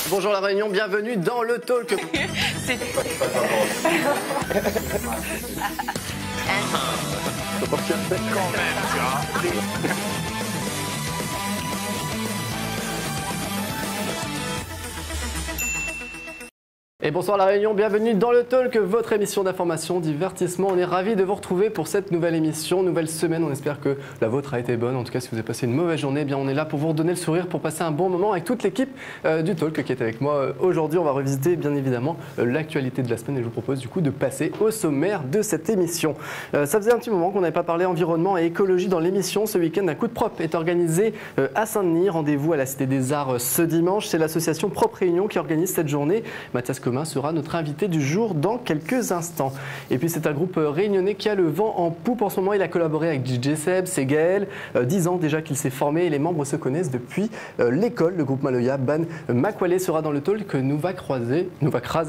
Bonjour la Réunion, bienvenue dans le talk. Et bonsoir la Réunion, bienvenue dans le Talk, votre émission d'information, divertissement. On est ravis de vous retrouver pour cette nouvelle émission, nouvelle semaine. On espère que la vôtre a été bonne. En tout cas, si vous avez passé une mauvaise journée, eh bien on est là pour vous redonner le sourire, pour passer un bon moment avec toute l'équipe du Talk qui est avec moi aujourd'hui. On va revisiter bien évidemment l'actualité de la semaine et je vous propose du coup de passer au sommaire de cette émission. Ça faisait un petit moment qu'on n'avait pas parlé environnement et écologie dans l'émission. Ce week-end, un coup de propre est organisé à Saint-Denis. Rendez-vous à la Cité des Arts ce dimanche. C'est l'association Propre Réunion qui organise cette journée. Mathias sera notre invité du jour dans quelques instants. Et puis c'est un groupe réunionnais qui a le vent en poupe en ce moment. Il a collaboré avec DJ Seb, c'est Gaël. 10 ans déjà qu'il s'est formé et les membres se connaissent depuis l'école. Le groupe Maloya, Ban Makwale sera dans le talk que nous va craser,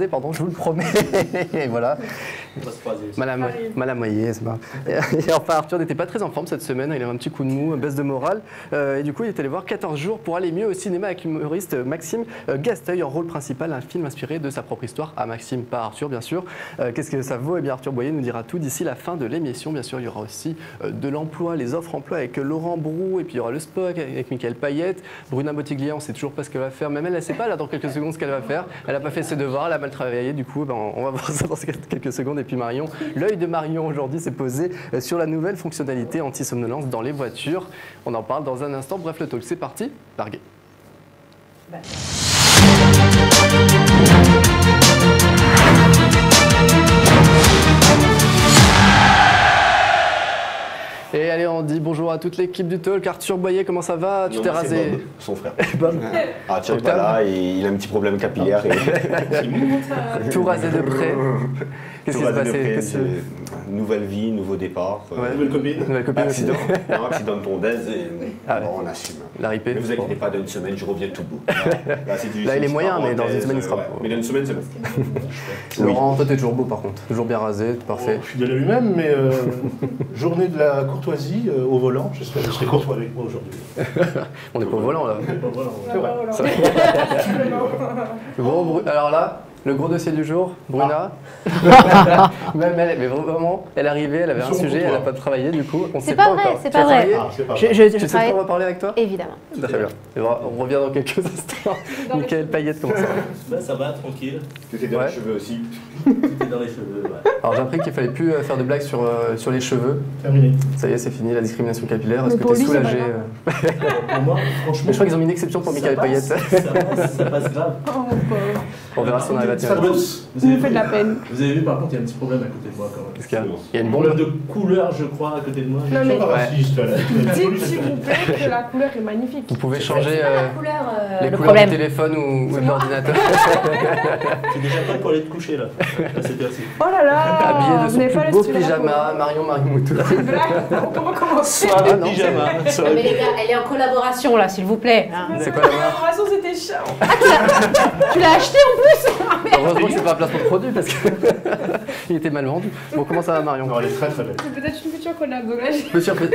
pardon, je vous le promets. Et voilà. On va se croiser. Madame Moyes. Et enfin Arthur n'était pas très en forme cette semaine. Il avait un petit coup de mou, baisse de morale. Et du coup il est allé voir 14 jours pour aller mieux au cinéma avec l'humoriste Maxime Gasteuil en rôle principal. Un film inspiré de sa propre histoire à Maxime, pas Arthur bien sûr. Qu'est-ce que ça vaut? Eh bien Arthur Boyer nous dira tout d'ici la fin de l'émission. Bien sûr il y aura aussi de l'emploi, les offres emploi avec Laurent Brou et puis il y aura le Spock avec Mickaël Payette. Bruna Bottiglia, on sait toujours pas ce qu'elle va faire, même elle ne sait pas là dans quelques secondes ce qu'elle va faire. Elle n'a pas fait ses devoirs, elle a mal travaillé, du coup on va voir ça dans quelques secondes. Et puis Marion, l'œil de Marion aujourd'hui s'est posé sur la nouvelle fonctionnalité anti-somnolence dans les voitures. On en parle dans un instant. Bref, le talk c'est parti, larguez. Et allez, on dit bonjour à toute l'équipe du talk. Arthur Boyer, comment ça va? Tu t'es rasé? Bob, son frère. Bob. Arthur n'est pas là et il a un petit problème capillaire. Tout rasé de près. Qu'est-ce qui s'est passé? Nouvelle vie, nouveau départ. Nouvelle copine. Accident. Non, accident de tondeuse et on assume. La ripée. Ne vous inquiétez pas, dans une semaine, je reviens tout beau. Là, il est moyen, mais dans une semaine, il sera pas. Mais dans une semaine, c'est bon. Laurent, toi, t'es toujours beau par contre. Toujours bien rasé, parfait. Fidèle à lui-même, mais journée de la courtoisie au volant. J'espère que je serai courtois avec moi aujourd'hui. On n'est pas au volant là. On n'est pas au volant. C'est vrai. Bon, alors là, le gros dossier du jour, Bruna. Même elle, mais vraiment, elle est arrivée, elle avait un sujet, elle n'a pas travaillé du coup. C'est pas vrai, c'est pas vrai. Tu sais de quoi on va parler avec toi? Évidemment. Très bien. On revient dans quelques instants. Mickaël Payette, comment ça va? Ça va, tranquille. Tout est dans les cheveux aussi. Tout est dans les cheveux, ouais. Alors j'ai appris qu'il fallait plus faire de blagues sur les cheveux. Terminé. Ça y est, c'est fini, la discrimination capillaire. Est-ce que tu es soulagé? Pour moi, franchement. Mais je crois qu'ils ont mis une exception pour Mickaël Payette. Ça passe grave. On verra si on arrive à tenir. Vous me faites de la peine. Vous avez vu, par contre, il y a un petit problème à côté de moi quand même. Qu'est-ce qu'il y a? Il y a une Un bombe. problème de couleur, je crois, à côté de moi. Non, mais- raciste, là. Dites s'il vous plaît que la couleur est magnifique. Vous pouvez changer la couleur, les le couleurs problème. du téléphone ou de l'ordinateur. J'ai déjà prêt pour aller te coucher là. C'était assez. Oh là là, Habillé de vous son n'avez pas plus beau l'esprit de la pyjama, Marion Moutou. couleur. C'est vrai, on peut recommencer. Soirée Ah non, pyjama. Non, mais les gars, elle est en collaboration là, s'il vous plaît. hein. C'est quoi la La marque? collaboration, c'était chiant. Tu l'as acheté en plus? Heureusement que c'est pas un placement de produit parce qu'il était mal vendu. Bon, comment ça va Marion? Non, elle est très très belle. C'est peut-être une future collab, donc là, j'ai Monsieur fait le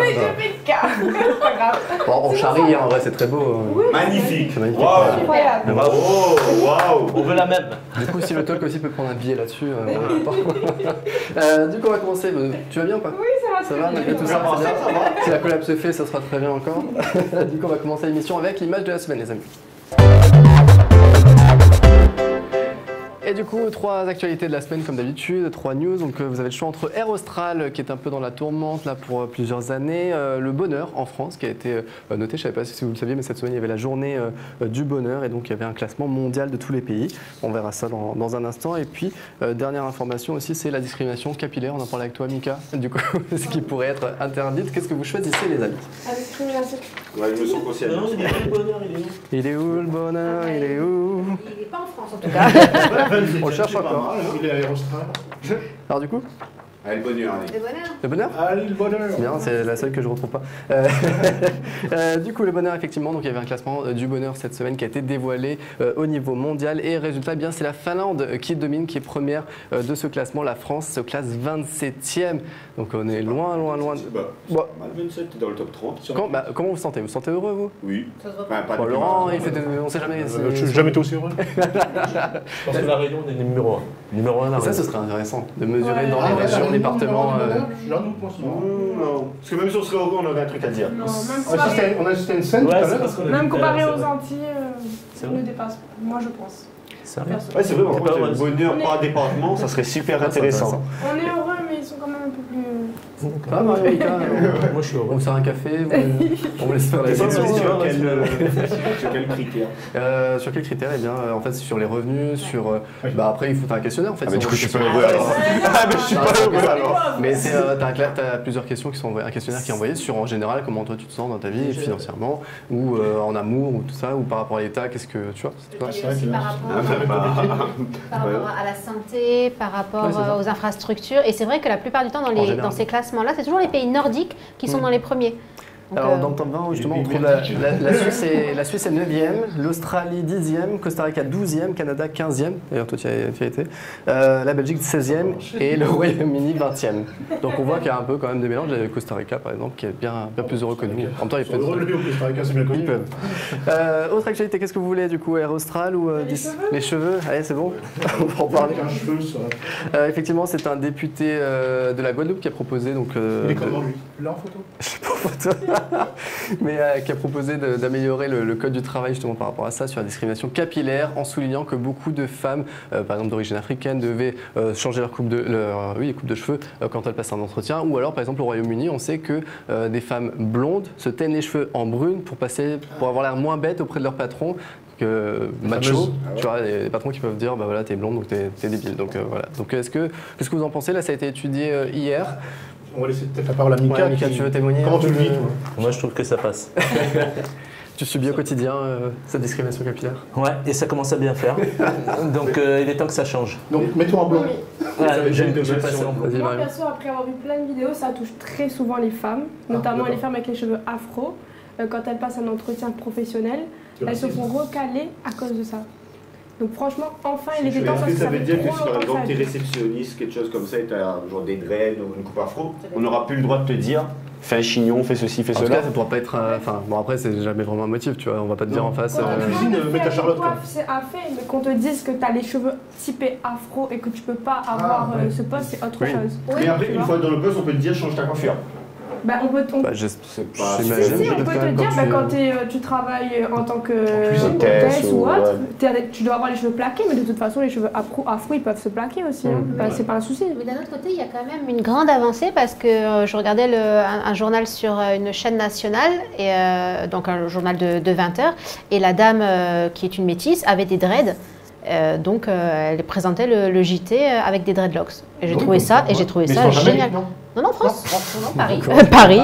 cas. C'est pas grave. Bon, on charrie, hein, en vrai, c'est très beau. Magnifique. C'est magnifique. Waouh. Incroyable. Bravo. Waouh. On veut la même. Du coup, si le talk aussi peut prendre un billet là-dessus. Du coup, on va commencer. Tu vas bien ou pas? Oui, ça va Ça très va, bien. malgré tout ça, c'est bien. Si la collab se fait, ça sera très bien encore. Du coup, on va commencer l'émission avec l'image de la semaine, les amis. Et du coup, 3 actualités de la semaine comme d'habitude, 3 news. Donc vous avez le choix entre Air Austral qui est un peu dans la tourmente là pour plusieurs années, le bonheur en France qui a été noté, je ne savais pas si vous le saviez, mais cette semaine il y avait la journée du bonheur et donc il y avait un classement mondial de tous les pays. On verra ça dans un instant. Et puis dernière information aussi, c'est la discrimination capillaire. On en parlait avec toi Mika, du coup ce qui pourrait être interdite. Qu'est-ce que vous choisissez les amis? La discrimination. Ouais, je me sens conscient. Non, il est où le bonheur, il est où? Il est où le bonheur? Il est où? Il n'est pas en France en tout cas. On cherche encore. Il est à Aérostral. Alors du coup Allez, le bonheur, allez. Le bonheur. Le bonheur? Allez, le bonheur. Bien, c'est la seule que je ne retrouve pas. Du coup, le bonheur, effectivement, donc il y avait un classement du bonheur cette semaine qui a été dévoilé au niveau mondial. Et résultat, eh bien, c'est la Finlande qui domine, qui est première de ce classement. La France se classe 27e. Donc on est loin. Bah, mal 27, t'es dans le top 30. Comment vous vous sentez? Vous vous sentez heureux, vous? Oui. Ça se voit Enfin, pas Bon, depuis Laurent, longtemps. on ne sait jamais si... Je n'ai jamais été aussi heureux. Je pense que la Réunion est numéro 1. Numéro 1 la Et ça, Réunion. ce serait intéressant de mesurer Ouais. dans les régions, départements... J'en doute, moi, souvent. Non. Parce que même si on serait heureux, on aurait un truc à dire. Non, On a assisté à une scène tout à Ouais, c'est l'heure. parce qu'on a même dit comparé tout à aux l'heure, Antilles, C'est on vrai. ne dépasse pas. Moi, je pense. c'est vrai. Ouais, c'est vrai, par C'est contre, pas le vrai. bonheur par département, ça serait super intéressant. On est heureux, mais ils sont quand même un peu plus. Ah, Mario, Mika, Moi je suis heureux. on sert un café, on vous laisse faire la Et ça, sélection. c'est sur ouais, sur quel critère? Sur quel critère? Eh bien, en fait, sur les revenus, sur... bah, après, il faut un questionnaire, en fait. Ah, mais si du on coup, veut je suis pas questionner. heureux alors. Ah, mais je suis Non, pas c'est heureux ça. alors. Mais t'as plusieurs questions qui sont envoyées, un questionnaire qui est envoyé sur, en général, comment toi tu te sens dans ta vie, financièrement, ou en amour, ou tout ça, ou par rapport à l'État, qu'est-ce que tu vois? c'est pas- Et c'est vrai aussi que- par rapport à la santé, par rapport Ouais, c'est ça. aux infrastructures. Et c'est vrai que la plupart du temps, En général. dans ces classements-là, c'est toujours les pays nordiques qui sont dans les premiers. Donc, Alors, dans le top 20, justement, on trouve la Suisse est 9e, l'Australie 10e, Costa Rica 12e, Canada 15e, d'ailleurs toi tu y as été, la Belgique 16e et le Royaume-Uni 20e. Donc on voit qu'il y a un peu quand même des mélanges. Il y a le Costa Rica par exemple qui est bien plus heureux que nous. En même temps, il Ils sont heureux, peut le Costa Rica, c'est bien ils connu. peuvent. Autre actualité, qu'est-ce que vous voulez du coup? Air Austral ou les cheveux? Allez, c'est bon, on va en parler. Avec un cheveu, ça. Effectivement, c'est un député de la Guadeloupe qui a proposé donc. Il est comment lui? Là en photo? Je sais pas en photo. Mais qui a proposé d'améliorer le code du travail justement par rapport à ça sur la discrimination capillaire en soulignant que beaucoup de femmes, par exemple d'origine africaine, devaient changer leur coupe de cheveux quand elles passent un entretien. Ou alors par exemple au Royaume-Uni, on sait que des femmes blondes se teignent les cheveux en brune pour avoir l'air moins bête auprès de leur patron que macho, fameuse. tu vois, les patrons qui peuvent dire bah voilà t'es blonde donc t'es débile. Donc voilà. Donc qu'est-ce que vous en pensez? Là ça a été étudié hier. On va laisser peut-être la parole à Mika. Ouais, Mika, tu veux témoigner? Comment tu le vis, toi? Moi je trouve que ça passe. Tu subis au quotidien cette discrimination capillaire? Ouais, et ça commence à bien faire. Donc il est temps que ça change. Donc, mets-toi en blanc. Ouais, j'aime j'ai passé en Vas-y, Moi, Marie. perso, après avoir vu plein de vidéos, ça touche très souvent les femmes, notamment d'accord. les femmes avec les cheveux afro. Quand elles passent un entretien professionnel, elles se font recaler à cause de ça. Donc franchement, enfin, il était temps Est-ce parce que que ça ça veut fait dire que trop si par longtemps que exemple ça t'es dure. réceptionniste, quelque chose comme ça, et t'as genre des dreads ou une coupe afro, on n'aura plus le droit de te dire fais un chignon, fais ceci, fais En tout cela. cas, ça pourra pas être. Enfin, bon, après, c'est jamais vraiment un motif, tu vois. On va pas te dire en face. Ouais, Quand cuisine, on te mets ta fait Charlotte, une quoi. coiffe, c'est à fait, mais qu'on te dise que tu as les cheveux typés afro et que tu peux pas avoir ouais. ce poste, c'est autre Oui. chose. Mais après, Tu une vois. fois dans le poste, on peut te dire change ta coiffure. Bah, on peut, Bah, C'est pas. j'imagine. Si, on peut-être peut quand te même dire, quand bah, tu- quand tu travailles en tant que cuisine. hôtesse ou autre, ouais. tu dois avoir les cheveux plaqués, mais de toute façon, les cheveux afro ils peuvent se plaquer aussi. Hein. Bah, c'est pas un souci. Mais d'un autre côté, il y a quand même une grande avancée parce que je regardais un journal sur une chaîne nationale, et, donc un journal de 20 heures, et la dame qui est une métisse avait des dreads. Donc elle présentait le JT avec des dreadlocks. Et j'ai Oui, trouvé ça, comme ça, et j'ai ouais. trouvé Mais ça ils sont en génial. Amérique, non Non, France. Non, Paris. D'accord. Paris,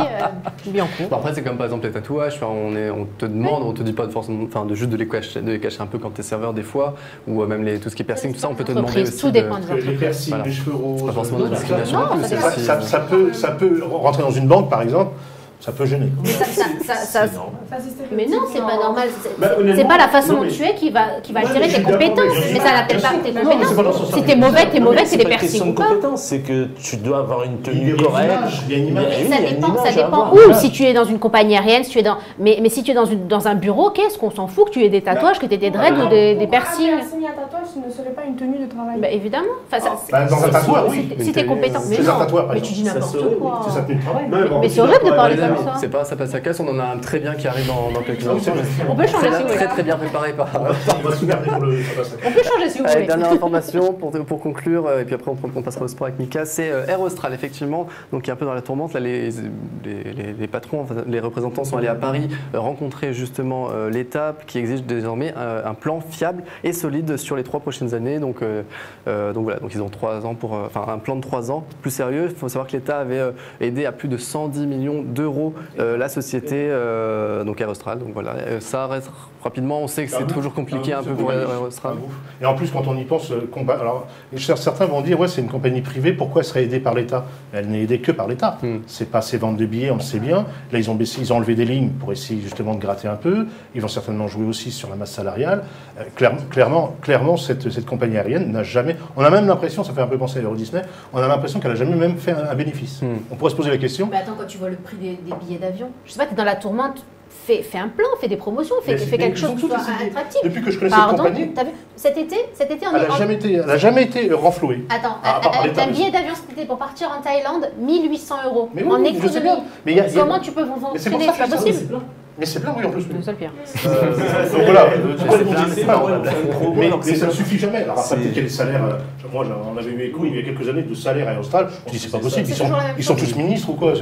Biancourt. Bon, après, c'est comme par exemple les tatouages. Enfin, on te demande, on te dit pas de forcément, enfin, de juste de les cacher un peu quand t'es serveur des fois, ou même tout ce qui est piercing, tout ça, on peut te demander Entreprise, aussi. tout dépend des Les entreprises. piercings, Voilà. les cheveux roses. Pas forcément de la tout ça. discrimination Non, non plus. ça c'est dépend. aussi- Ça peut rentrer dans une banque, par exemple, ça peut gêner. Mais ça- C'est normal. Ça, c'est mais non, c'est pas normal. Bah, honnêtement, C'est pas la façon non, dont mais- tu es qui va Ouais, altérer mais je tes suis d'accord, compétences. mais je- Mais ça n'appelle pas tes Non, mais c'est pas dans ce compétences. sens-là. Si t'es mauvais, t'es mauvais, c'est C'est des pas une question piercings de ou pas. compétence, c'est que tu dois avoir une Il y tenue a une correcte. image, il y a une image. Oui, Ça il y a une dépend, image ça à dépend avoir. où. Si tu es dans une compagnie aérienne, si tu es dans... mais si tu es dans un bureau, qu'est-ce qu'on s'en fout que tu aies des tatouages, que tu aies des dreads ou des Pour piercings? un piercing et un tatouage, ce ne serait pas une tenue de travail. Bah évidemment. Enfin, ça- Bah, dans un tatouage, oui. si t'es compétent. Mais C'est un non, tatouage, par mais tu dis exemple. Ça n'importe serait- quoi. C'est sa tenue de travail. Mais c'est horrible de parler Les comme amis, ça. c'est pas ça passe à casse, on en a un très bien qui arrive dans quelques Non, instants. c'est- On peut changer si vous voulez. Très bien préparé par. On va se garder pour le. ça passe. On peut changer si vous Allez, voulez. dernière information pour conclure, et puis après on passera au sport avec Mika, c'est Air Austral, effectivement, donc qui est un peu dans la tourmente. Là, les patrons, enfin, les représentants sont allés à Paris rencontrer justement l'État qui exige désormais un plan fiable et solide sur les 3 prochaines années. Donc voilà, donc ils ont 3 ans un plan de 3 ans plus sérieux. Il faut savoir que l'État avait aidé à plus de 110 millions d'euros Pro, la société donc Air Austral. Donc voilà, ça reste rapidement. On sait que c'est toujours compliqué un peu pour Air Austral. Et en plus, quand on y pense, alors certains vont dire ouais, c'est une compagnie privée, pourquoi elle serait aidée par l'État? Elle n'est aidée que par l'État. C'est pas ses ventes de billets, on le sait bien. Là, ils ont enlevé des lignes pour essayer justement de gratter un peu. Ils vont certainement jouer aussi sur la masse salariale. Clairement, cette compagnie aérienne n'a jamais. On a même l'impression, ça fait un peu penser à Euro Disney, on a l'impression qu'elle a jamais même fait un bénéfice. On pourrait se poser la question. Mais attends, quand tu vois le prix des billets d'avion, je sais pas, tu es dans la tourmente. Fais un plan, fais des promotions, fais quelque chose qui soit attractif. Depuis que je connais cette compagnie, t'as vu, cet été elle n'a jamais été renflouée. Attends, un billet d'avion cet été pour partir en Thaïlande, 1 800 €. Mais oui, en je sais économie. bien. Comment tu peux vous vendre? C'est pas possible. Mais c'est plein, oui, en plus. C'est ça le pire. Donc voilà, mais ça ne suffit jamais. Alors après, peut-être qu'il y a des salaires. Moi, on avait eu écho il y a quelques années de salaires à Austral. Je dis, c'est pas possible. Ils sont tous ministres ou quoi?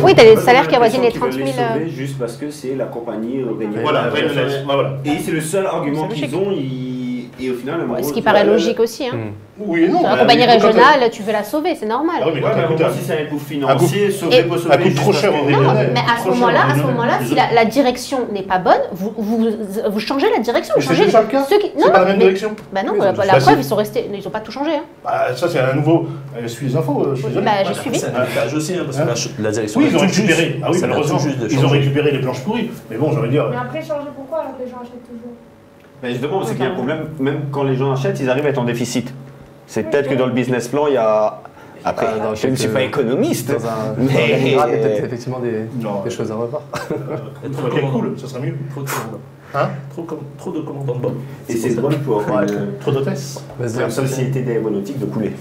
Oui, tu as des salaires qui avoisinent les 30 000. Juste parce que c'est la compagnie Réunion. Voilà, et c'est le seul argument qu'ils ont. Et au final, ce qui paraît logique aussi. Oui et non. La compagnie régionale, tu veux la sauver, c'est normal. Ah oui, mais si c'est un coût financier, sauver pour sauver. Ça coûte trop cher aux régionales. Mais à ce moment-là, si la direction n'est pas bonne, vous changez la direction. C'est déjà le cas. C'est pas la même direction. Bah non, la preuve, ils sont restés, ils n'ont pas tout changé. Ça, c'est un nouveau. Je suis les infos. J'ai suivi. C'est un blocage aussi, parce que la direction. Oui, ils ont récupéré. Ah oui, malheureusement, ils ont changer. récupéré les planches pourries. Mais bon, j'aurais dire. Mais après, changer pourquoi alors que les gens achètent toujours? Mais justement, parce qu'il y a un problème, même quand les gens achètent, ils arrivent à être en déficit. C'est peut-être que dans le business plan, il y a. Après, je ne suis pas économiste. Mais il y a peut-être effectivement des choses à revoir. Cool, ça serait mieux. Trop de commandants de bord. Et c'est bon pour trop d'hôtesses. la société d'aéronautique de couler.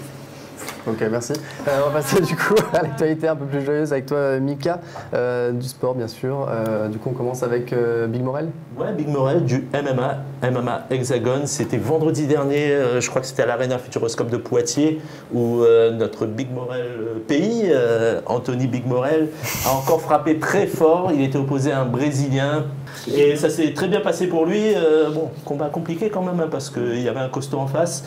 Ok, merci. On va passer du coup à l'actualité un peu plus joyeuse avec toi, Mika, du sport bien sûr. Du coup, on commence avec Big Morel. Ouais, Big Morel du MMA Hexagone. C'était vendredi dernier, je crois que c'était à l'Arena Futuroscope de Poitiers, où notre Big Morel pays, Anthony Big Morel, a encore frappé très fort. Il était opposé à un Brésilien. Et ça s'est très bien passé pour lui. Bon, combat compliqué quand même, parce qu'il y avait un costaud en face.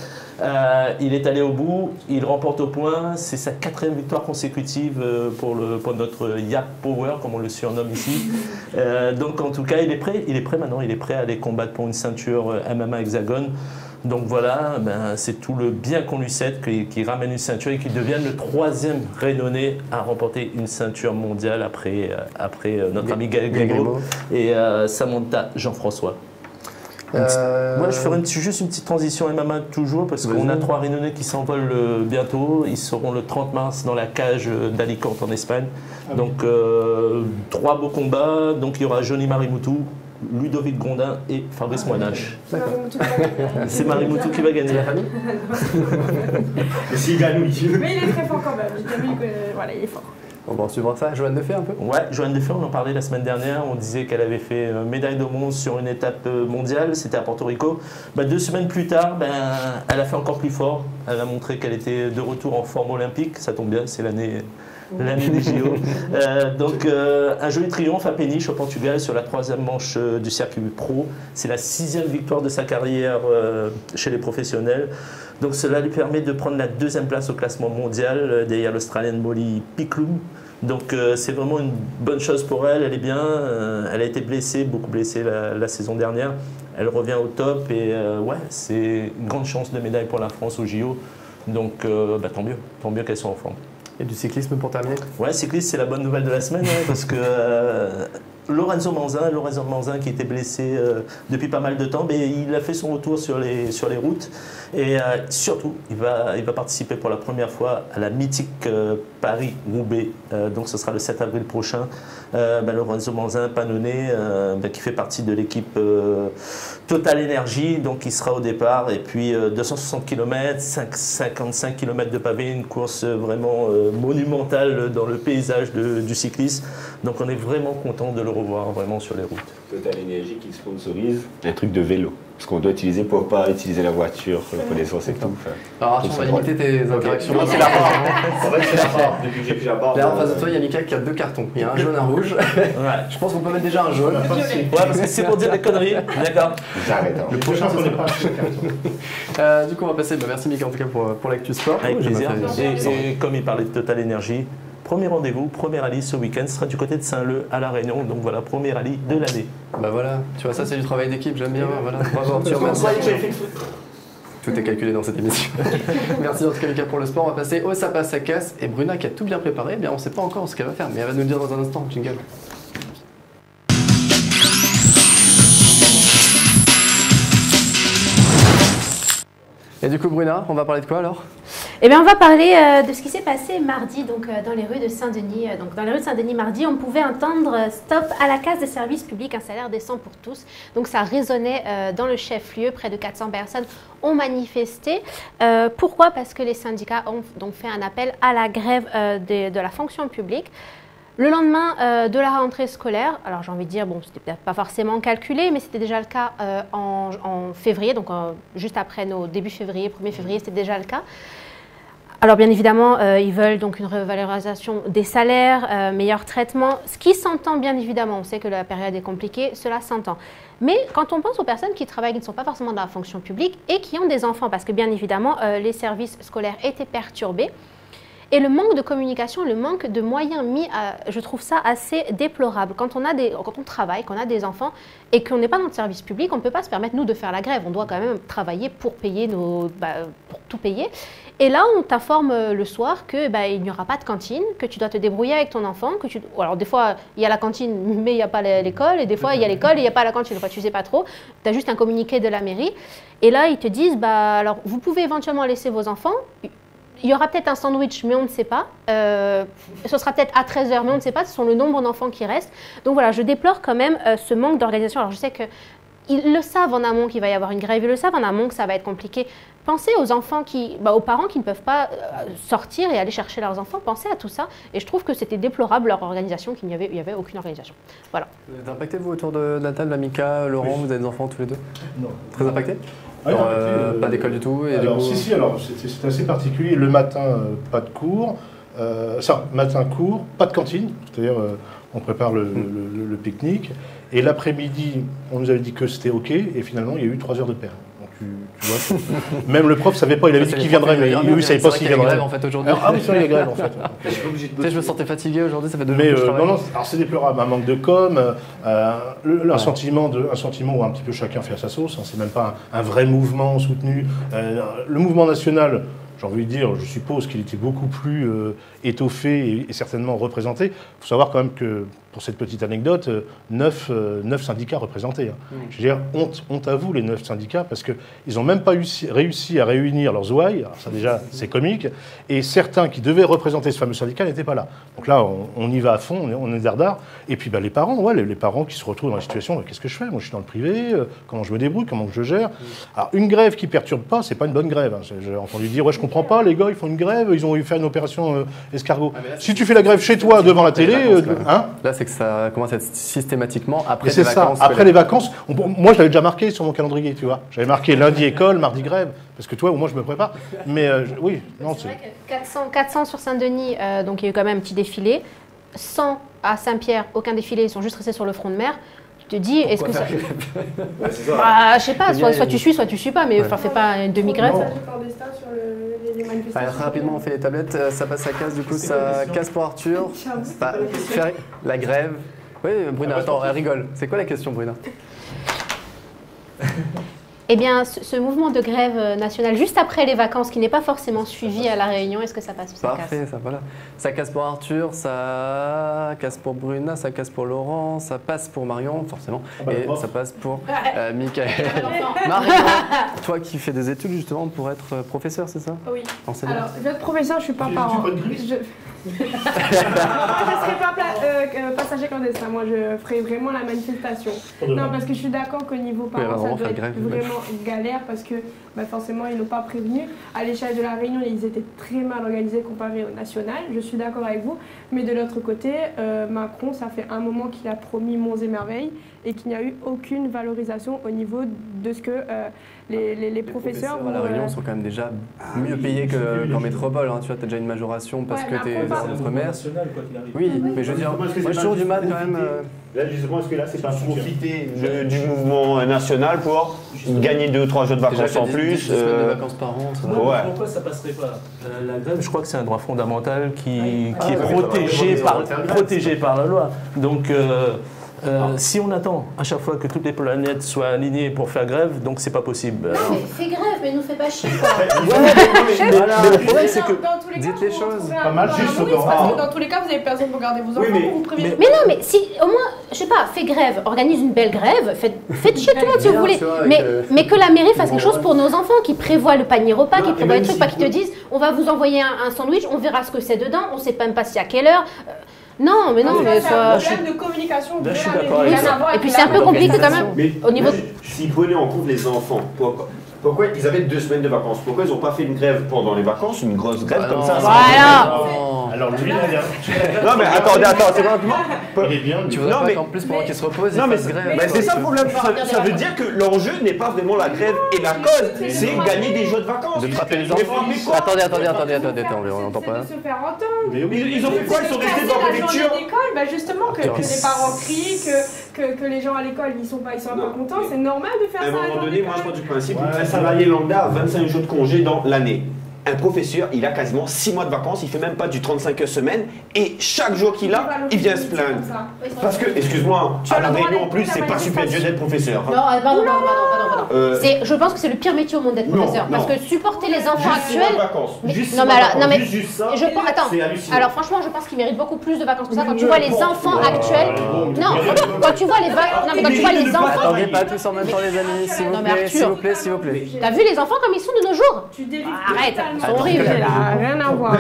Il est allé au bout, il remporte au point. C'est sa 4e victoire consécutive pour notre Yap Power, comme on le surnomme ici. Donc en tout cas, il est prêt maintenant. Il est prêt à aller combattre pour une ceinture MMA Hexagone. Donc voilà, c'est tout le bien qu'on lui cède, qu'il ramène une ceinture et qu'il devienne le 3e renommé à remporter une ceinture mondiale après notre ami Gaël Grimaud et Samantha Jean-François. Moi, je ferai juste une petite transition MMA toujours, parce qu'on a 3 renommés qui s'envolent bientôt. Ils seront le 30 mars dans la cage d'Alicante en Espagne. Donc 3 beaux combats. Donc il y aura Johnny Marimoutou, Ludovic Gondin et Fabrice Moinache. C'est Marimoutou qui va gagner. La famille. Et s'il gagne, oui. Mais il est très fort quand même. J'ai vu que voilà, il est fort. On va suivre ça. Joanne Defay un peu. Ouais, Joanne Defay, on en parlait la semaine dernière. On disait qu'elle avait fait médaille de bronze sur une étape mondiale. C'était à Porto Rico. 2 semaines plus tard, elle a fait encore plus fort. Elle a montré qu'elle était de retour en forme olympique. Ça tombe bien, c'est l'année des JO. Donc un joli triomphe à Péniche au Portugal sur la 3e manche du circuit pro. C'est la 6e victoire de sa carrière chez les professionnels. Donc cela lui permet de prendre la 2e place au classement mondial derrière l'Australienne Molly Picklum. Donc c'est vraiment une bonne chose pour elle, elle est bien. Elle a été blessée, beaucoup blessée la saison dernière. Elle revient au top et c'est une grande chance de médaille pour la France au JO. Donc tant mieux qu'elle soit en forme. Et du cyclisme pour terminer? Ouais, cyclisme, c'est la bonne nouvelle de la semaine, parce que Lorenzo Manzin qui était blessé depuis pas mal de temps, mais il a fait son retour sur les routes. Et surtout, il va participer pour la première fois à la mythique Paris-Roubaix. Donc ce sera le 7 avril prochain. Lorenzo Manzin, Pannonnet, qui fait partie de l'équipe Total Energy, donc il sera au départ. Et puis 260 km, 55 km de pavé, une course vraiment monumentale dans le paysage du cyclisme. Donc on est vraiment content de le revoir vraiment sur les routes. Total Energy qui sponsorise un truc de vélo. Ce qu'on doit utiliser pour ne pas utiliser la voiture, pour l'essence et tout. Alors, on va limiter tes interactions. C'est la part. En fait, c'est la part. Depuis que j'ai pris la part. Là, en face de toi, il y a Mika qui a 2 cartons. Il y a un jaune, un rouge. Je pense qu'on peut mettre déjà un jaune. Ouais, parce que c'est pour dire des conneries. D'accord. J'arrête. Le prochain, on n'est pas acheté le carton. Du coup, on va passer. Merci Mika en tout cas pour l'actu sport. Avec plaisir. Et comme il parlait de Total Energy, Premier rendez-vous, premier rallye ce week-end sera du côté de Saint-Leu à La Réunion. Donc voilà, premier rallye de l'année. Bah voilà, tu vois, ça c'est du travail d'équipe, j'aime bien. Voilà, bravo Arthur, merci. Tout est calculé dans cette émission. Merci en tout cas Mika pour le sport. On va passer au ça passe, ça casse. Et Bruna qui a tout bien préparé, eh bien on ne sait pas encore ce qu'elle va faire, mais elle va nous le dire dans un instant. Jingle. Et du coup Bruna, on va parler de quoi alors? Eh bien, on va parler de ce qui s'est passé mardi donc, dans les rues de Saint-Denis. Donc, dans les rues de Saint-Denis, mardi, on pouvait entendre « Stop à la casse des services publics, un salaire décent pour tous ». Donc, ça résonnait dans le chef-lieu. Près de 400 personnes ont manifesté. Pourquoi? Parce que les syndicats ont donc fait un appel à la grève de la fonction publique. Le lendemain de la rentrée scolaire, alors j'ai envie de dire, bon, c'était peut-être pas forcément calculé, mais c'était déjà le cas en février, donc juste après nos débuts février, 1er février, c'était déjà le cas. Alors bien évidemment, ils veulent donc une revalorisation des salaires, meilleur traitement, ce qui s'entend bien évidemment. On sait que la période est compliquée, cela s'entend. Mais quand on pense aux personnes qui travaillent, qui ne sont pas forcément dans la fonction publique et qui ont des enfants, parce que bien évidemment, les services scolaires étaient perturbés, et le manque de communication, le manque de moyens mis, je trouve ça assez déplorable. Quand on travaille, qu'on a des enfants et qu'on n'est pas dans le service public, on ne peut pas se permettre, nous, de faire la grève. On doit quand même travailler pour payer pour tout payer. Et là, on t'informe le soir qu'il n'y aura pas de cantine, que tu dois te débrouiller avec ton enfant. Alors, des fois, il y a la cantine, mais il n'y a pas l'école. Et des fois, il y a l'école et il n'y a pas la cantine. Enfin, tu ne sais pas trop. Tu as juste un communiqué de la mairie. Et là, ils te disent, alors, vous pouvez éventuellement laisser vos enfants. Il y aura peut-être un sandwich, mais on ne sait pas. Ce sera peut-être à 13h, mais on ne sait pas. Ce sont le nombre d'enfants qui restent. Donc voilà, je déplore quand même ce manque d'organisation. Alors je sais qu'ils le savent en amont qu'il va y avoir une grève. Ils le savent en amont que ça va être compliqué. Pensez aux enfants aux parents qui ne peuvent pas sortir et aller chercher leurs enfants. Pensez à tout ça. Et je trouve que c'était déplorable leur organisation, qu'il n'y avait aucune organisation. Voilà. Vous êtes impacté vous autour de la table, Mika, Laurent, vous avez des enfants tous les deux? Non. Très impacté? Pas d'école du tout et alors, si, alors c'est assez particulier. Le matin, pas de cours. Matin cours, pas de cantine. C'est-à-dire, on prépare le pique-nique. Et l'après-midi, on nous avait dit que c'était OK. Et finalement, il y a eu 3 heures de perle. Donc, tu vois, même le prof ne savait pas. Il avait dit qu'il viendrait, mais lui, il ne savait pas s'il viendrait. En fait, aujourd'hui. Ah oui, c'est vrai, il y a grève en fait. Je me sentais fatigué aujourd'hui, ça fait 2 jours mais, que je travaille. non, alors c'est déplorable. Un manque de com, un sentiment où un petit peu chacun fait à sa sauce. C'est même pas un vrai mouvement soutenu. Le mouvement national, j'ai envie de dire, je suppose qu'il était beaucoup plus étoffé et certainement représenté. Il faut savoir quand même que, pour cette petite anecdote, 9 syndicats représentés. Je veux dire, honte à vous, les 9 syndicats, parce qu'ils n'ont même pas réussi à réunir leurs ouailles. Alors ça déjà, c'est comique. Et certains qui devaient représenter ce fameux syndicat n'étaient pas là. Donc là, on y va à fond, on est dardard. Et puis les parents, les parents qui se retrouvent dans la situation, qu'est-ce que je fais? Moi, je suis dans le privé, comment je me débrouille, comment je gère? Alors, une grève qui ne perturbe pas, c'est pas une bonne grève. J'ai entendu dire, je comprends pas, les gars, ils font une grève, ils ont eu faire une opération escargot. Si tu fais la grève chez toi, devant la télé, là, c'est que ça commence à être systématiquement après les vacances. C'est ça, après les vacances. Moi, je l'avais déjà marqué sur mon calendrier, tu vois. J'avais marqué lundi école, mardi grève, parce que toi, au moins, je me prépare. Mais oui, non, c'est vrai que 400 sur Saint-Denis, donc il y a eu quand même un petit défilé. 100 à Saint-Pierre, aucun défilé, ils sont juste restés sur le front de mer. Tu te dis, est-ce que ça... je sais pas, soit tu suis, soit tu suis pas, mais fais pas une demi-grève. Allez, très rapidement, on fait les tablettes, ça passe, ça casse, du coup, ça casse pour Arthur. La grève. Oui, Bruna, attends, elle rigole. C'est quoi la question, Bruna? Eh bien, ce mouvement de grève nationale, juste après les vacances, qui n'est pas forcément suivi à La Réunion, est-ce que ça passe ou ça casse? Parfait, ça, voilà. Ça casse pour Arthur, ça casse pour Bruna, ça casse pour Laurent, ça passe pour Marion, forcément, et ça passe pour Mickaël. Marion, toi qui fais des études justement pour être professeur, c'est ça? Oui. Enseignant. Alors, je vais être professeur, je suis pas parent. Je ne serai pas passager clandestin, moi je ferai vraiment la manifestation. Non, parce que je suis d'accord qu'au niveau parents, ça doit être vraiment galère parce que forcément ils n'ont pas prévenu. À l'échelle de La Réunion, ils étaient très mal organisés comparé au national, je suis d'accord avec vous. Mais de l'autre côté, Macron, ça fait un moment qu'il a promis monts et merveilles et qu'il n'y a eu aucune valorisation au niveau de ce que les professeurs à La Réunion sont quand même déjà mieux payés qu'en métropole. Tu vois, tu as déjà une majoration parce que tu es notre mère. Oui, mais je veux dire, moi j'ai toujours du mal quand même. Là, justement, est-ce que là, c'est pas profiter du mouvement national pour gagner 2 ou 3 jours de vacances en plus 10 semaines de vacances par an, ça va. Ouais. Pourquoi ça passerait pas? La grève, je crois que c'est un droit fondamental qui est protégé par la loi. Donc, si on attend à chaque fois que toutes les planètes soient alignées pour faire grève, donc c'est pas possible. Non, mais fais grève, mais nous fais pas chier, quoi. Mais le problème, c'est que... Dites les choses. Pas mal, juste au parce que dans tous les cas, vous avez personne pour garder vos enfants, vous prévenez. Mais non, mais si, au moins, je sais pas, fais grève, organise une belle grève, faites chier tout le monde si vous voulez. Mais que la mairie fasse quelque chose pour nos enfants, qui prévoit le panier repas, qui prévoit des trucs, pas qu'ils te disent, on va vous envoyer un sandwich, on verra ce que c'est dedans, on sait même pas si à quelle heure. Non, mais non, mais ça. C'est un problème de communication. Là, je suis d'accord avec ça. Et puis c'est un peu compliqué quand même. Mais au niveau. S'ils prenaient en compte les enfants, pourquoi ils avaient 2 semaines de vacances? Pourquoi ils n'ont pas fait une grève pendant les vacances, une grosse grève comme ça? Voilà. Alors lui, non mais attendez, c'est vraiment... il est bien. Tu voudrais pas qu'en plus pendant qu'il se repose, non mais grève. c'est ça le problème. Ça veut dire que l'enjeu n'est pas vraiment la grève et la cause, c'est gagner des jours de vacances. De frapper les enfants. Attendez, on n'entend pas. De se faire entendre. Ils ont fait quoi? Ils sont restés dans la lecture. Bah justement que les parents crient, que les gens à l'école ils sont pas contents, c'est normal de faire ça. À un moment donné, moi je pars du principe un salarié lambda a 25 jours de congé dans l'année. Un professeur, il a quasiment 6 mois de vacances, il fait même pas du 35 heures semaine, et chaque jour qu'il a, il vient se plaindre. Parce que, excuse-moi, à la Réunion en plus, c'est pas super dur d'être professeur. Non, pardon. Je pense que c'est le pire métier au monde d'être professeur. Parce que supporter les enfants actuels. Alors franchement, je pense qu'ils méritent beaucoup plus de vacances que ça. Quand tu vois les enfants actuels. Non, quand tu vois les enfants. Attendez pas tous en même temps, les amis, s'il vous plaît. T'as vu les enfants comme ils sont de nos jours? Arrête. C'est horrible, ça n'a rien à voir.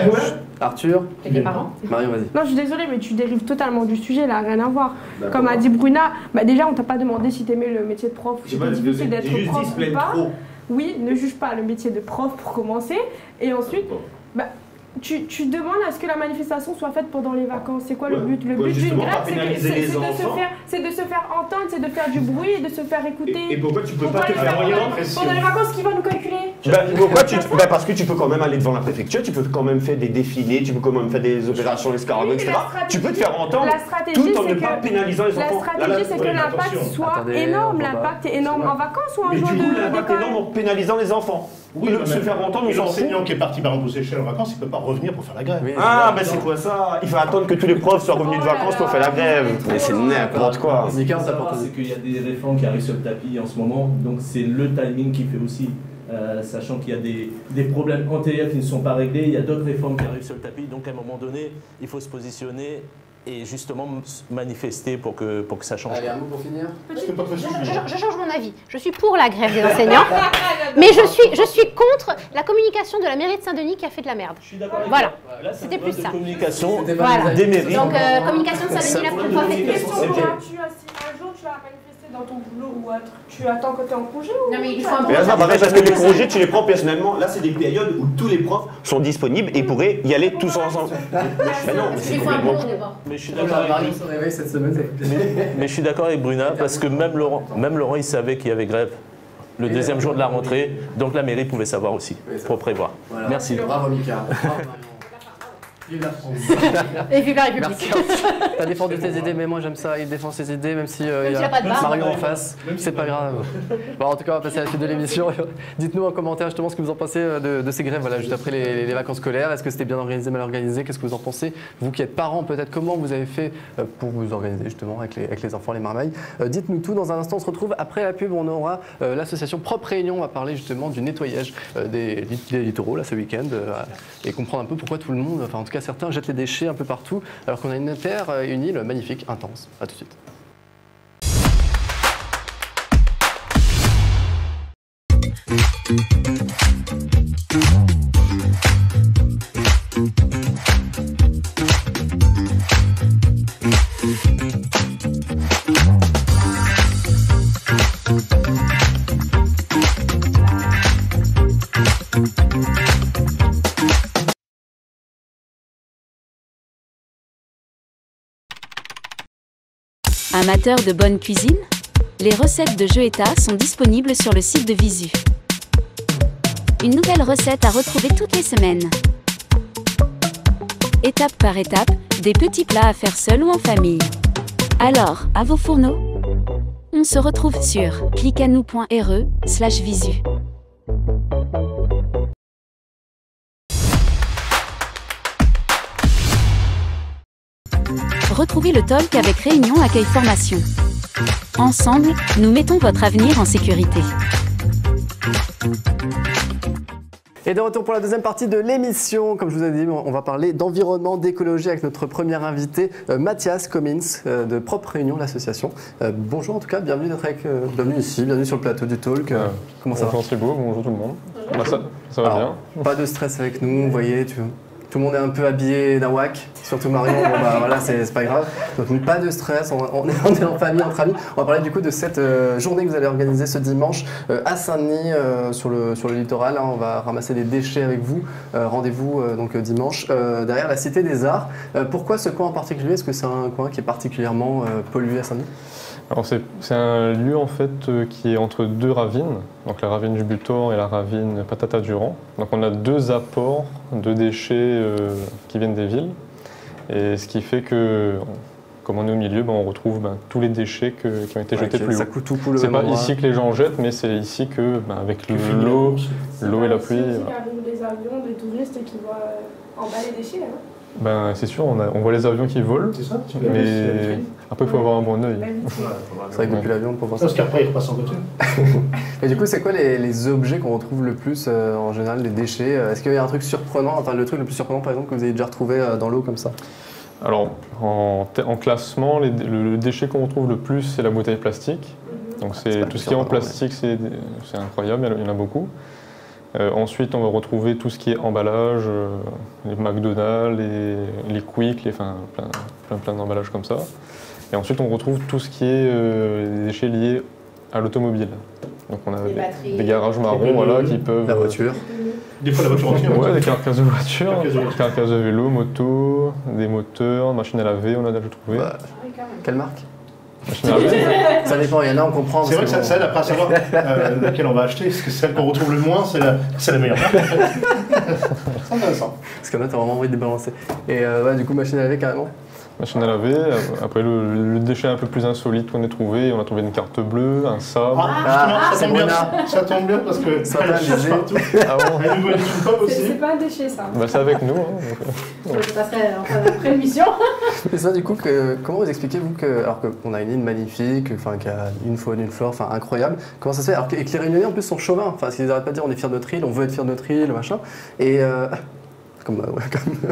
Arthur, et tes parents? Marion, vas-y. Non, je suis désolée, mais tu dérives totalement du sujet, là, rien à voir. Comme a dit Bruna, déjà, on t'a pas demandé si t'aimais le métier de prof. C'est difficile d'être prof ou pas. Oui, ne juge pas le métier de prof pour commencer. Et ensuite, tu demandes à ce que la manifestation soit faite pendant les vacances. C'est quoi le but? Le but d'une grève, c'est de se faire entendre, c'est de faire du bruit et de se faire écouter. Et pourquoi tu peux pas te faire pendant les vacances, qui va nous calculer? Parce que tu peux quand même aller devant la préfecture, tu peux quand même faire des défilés, tu peux quand même faire des opérations escargots, etc. Tu peux te faire entendre tout en ne pas pénalisant les enfants. La stratégie, c'est que l'impact soit énorme. L'impact est énorme en vacances ou en jour de l'école? L'impact est énorme en pénalisant les enfants. Oui, se faire entendre, on s'en fout. L'enseignant qui est parti par Séchelles en vacances, il ne peut pas revenir pour faire la grève. Mais c'est quoi ça? Il faut attendre que tous les profs soient revenus de vacances pour faire la grève. Mais c'est n'importe quoi. C'est qu'il y a des réformes qui arrivent sur le tapis en ce moment, donc c'est le timing qui fait aussi. Sachant qu'il y a des problèmes antérieurs qui ne sont pas réglés, il y a d'autres réformes qui arrivent sur le tapis, donc à un moment donné, il faut se positionner et justement manifester pour que ça change. Allez, un mot pour finir. Je change mon avis. Je suis pour la grève des enseignants, mais je suis contre la communication de la mairie de Saint-Denis qui a fait de la merde. Je suis d'accord avec voilà, c'était plus ça. Communication des mairies. Donc communication de Saint-Denis, la première fois, c'est un jour tu vas manifester dans ton boulot ou autre, tu attends quand tu es en congé ou... Non mais il faut un parce que les congés, tu les prends personnellement. Là, c'est des périodes où tous les profs sont disponibles et pourraient y aller tous ensemble. Il faut un bon d'abord. Mais je suis d'accord avec se réveille cette semaine. Mais je suis d'accord avec Bruna parce que même Laurent, il savait qu'il y avait grève le deuxième jour de la rentrée, donc la mairie pouvait savoir aussi pour prévoir. Voilà. Merci. Bravo Mika. Vive la France. Et vive la République. T'as défendu tes idées, mais moi j'aime ça. Il défend ses idées, même si il y a Marion en face. C'est pas grave. Bon, en tout cas, on va passer à la suite de l'émission. Dites-nous en commentaire justement ce que vous en pensez de ces grèves, voilà, juste après les vacances scolaires. Est-ce que c'était bien organisé, mal organisé? Qu'est-ce que vous en pensez? Vous qui êtes parents, peut-être comment vous avez fait pour vous organiser justement avec les enfants, les marmailles? Dites-nous tout. Dans un instant, on se retrouve après la pub. On aura l'association Propre Réunion. On va parler justement du nettoyage des littoraux là ce week-end et comprendre un peu pourquoi tout le monde, enfin en tout cas certains jettent les déchets un peu partout, alors qu'on a une terre, une île magnifique, intense. A tout de suite. Amateurs de bonne cuisine? Les recettes de Joëta sont disponibles sur le site de Visu. Une nouvelle recette à retrouver toutes les semaines. étape par étape, des petits plats à faire seul ou en famille. Alors, à vos fourneaux? On se retrouve sur clicanou.re/visu. Retrouvez le talk avec Réunion Accueil Formation. Ensemble, nous mettons votre avenir en sécurité. Et de retour pour la deuxième partie de l'émission. Comme je vous ai dit, on va parler d'environnement, d'écologie avec notre premier invité, Mathias Commins de Propre Réunion, l'association. Bonjour en tout cas, bienvenue d'être bienvenue ici, bienvenue sur le plateau du talk. Comment ça va? Bonjour Thibaut, bonjour tout le monde. Ça va bien. Pas de stress avec nous, vous voyez, tout le monde est un peu habillé d'un whack, surtout Marion, bon bah voilà, c'est pas grave. Donc pas de stress, on est en famille, entre amis. On va parler du coup de cette journée que vous allez organiser ce dimanche à Saint-Denis, sur le littoral. Hein, on va ramasser des déchets avec vous. Rendez-vous donc dimanche derrière la Cité des Arts. Pourquoi ce coin en particulier? Est-ce que c'est un coin qui est particulièrement pollué à Saint-Denis? Alors c'est un lieu en fait qui est entre deux ravines, donc la ravine du Butor et la ravine Patata-Durand. Donc on a deux apports de déchets qui viennent des villes, et ce qui fait que, comme on est au milieu, on retrouve tous les déchets qui ont été jetés plus haut. C'est pas ici que les gens jettent, mais c'est ici que, avec l'eau et la pluie. C'est ici qu'arrivent des avions, des touristes qui vont emballer les déchets. C'est sûr, on voit les avions qui volent, mais après il faut avoir un bon œil. C'est vrai que depuis l'avion, on peut voir ça. Parce qu'après, ils repassent en voiture. Et du coup, c'est quoi les objets qu'on retrouve le plus en général, les déchets? Est-ce qu'il y a un truc surprenant, enfin le truc le plus surprenant par exemple que vous avez déjà retrouvé dans l'eau comme ça? Alors, en classement, le déchet qu'on retrouve le plus, c'est la bouteille plastique. Donc c'est tout ce qui est en plastique, c'est incroyable, il y en a beaucoup. Ensuite, on va retrouver tout ce qui est emballage, les McDonald's, les Quick, plein d'emballages comme ça. Et ensuite, on retrouve tout ce qui est les déchets liés à l'automobile. Donc on a des garages marrons qui peuvent... La voiture. Des fois la voiture entière. Ouais, des carcasses de voiture, carcasses de vélo, moto, des moteurs, machines à laver, on a déjà trouvé. Quelle marque? Ça dépend, il y en a, on comprend. C'est vrai que ça aide après à savoir laquelle on va acheter, parce que celle qu'on retrouve le moins, c'est la meilleure marque. C'est intéressant. Parce qu'on a vraiment envie de débalancer. Et du coup, machine à laver carrément? Machine à laver. Après, le déchet un peu plus insolite qu'on a trouvé, on a trouvé une carte bleue, un sabre. Ça tombe bien parce que ça cherche partout. Ah bon? C'est pas un déchet ça. C'est avec nous. Je passerai après l'émission. Et ça, du coup, comment vous expliquez, vous, alors qu'on a une île magnifique, qui a une faune, une flore, incroyable, comment ça se fait? Alors que les Réunionnais, en plus, sont chauvins. Parce qu'ils n'arrêtent pas de dire on est fiers de notre île, on veut être fiers de notre île, machin. Et. Comme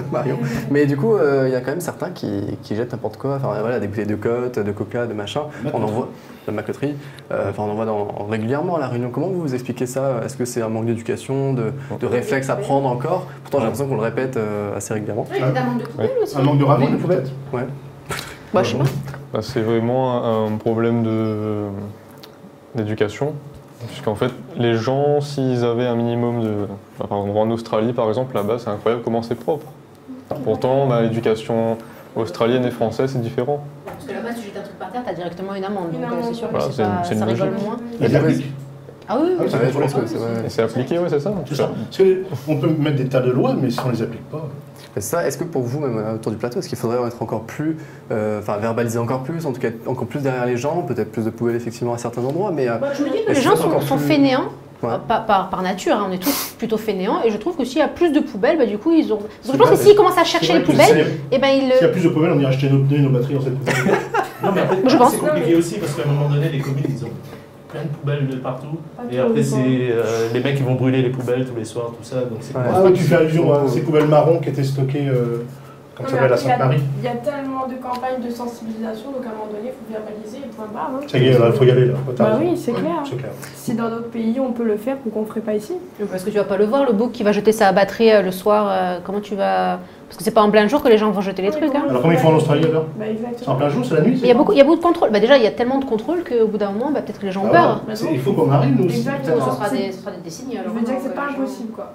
Marion. Mais du coup, il y a quand même certains qui jettent n'importe quoi. Des bouteilles de côte, de coca, de machin. On en voit de la macoterie. On en voit régulièrement à La Réunion. Comment vous expliquez ça? Est-ce que c'est un manque d'éducation, de réflexe à prendre encore? Pourtant, j'ai l'impression qu'on le répète assez régulièrement. Oui, peut-être un manque de poubelle aussi. Un manque de ravine, peut-être. Ouais. Je sais pas. C'est vraiment un problème d'éducation. Puisqu'en fait, les gens, s'ils avaient un minimum de... en Australie, par exemple, là-bas, c'est incroyable comment c'est propre. Pourtant, l'éducation australienne et française, c'est différent. Parce que là-bas, si tu jettes un truc par terre, t'as directement une amende. Donc c'est sûr que c'est ça rigole moins. Ah oui, Et c'est appliqué, c'est ça. On peut mettre des tas de lois, mais si on ne les applique pas... Ça, est-ce que pour vous, même autour du plateau, est-ce qu'il faudrait être encore plus, verbaliser encore plus, en tout cas encore plus derrière les gens, peut-être plus de poubelles effectivement à certains endroits, mais... je me dis que les gens sont fainéants, par nature, on est tous plutôt fainéants, et je trouve que s'il y a plus de poubelles, du coup, ils ont... Je pense que s'ils commencent à chercher les poubelles, S'il y a plus de poubelles, on ira acheter nos pneus et nos batteries dans cette poubelle. Non, mais après, c'est compliqué aussi, parce qu'à un moment donné, les communes, ils ont plein de poubelles de partout. Et après, c'est les mecs qui vont brûler les poubelles tous les soirs, tout ça. Donc c'est tu fais allusion à ces poubelles marrons qui étaient stockées comme ça s'appelle à Sainte-Marie. Il y a tellement de campagnes de sensibilisation, donc à un moment donné, il faut verbaliser et point barre. Ça y est, il faut y aller là. Oui, c'est clair. Si dans d'autres pays on peut le faire, pourquoi on ne ferait pas ici? Parce que tu vas pas le voir, le bouc qui va jeter sa batterie le soir, comment tu vas... Parce que c'est pas en plein jour que les gens vont jeter les trucs. Alors comment ils font en Australie alors? C'est en plein jour, c'est la nuit? Il y a beaucoup de contrôles. Déjà, il y a tellement de contrôles qu'au bout d'un moment, peut-être que les gens ont peur. Il faut qu'on arrive, nous aussi. Exactement. Ce sera des signes. Je veux dire que c'est pas impossible, quoi.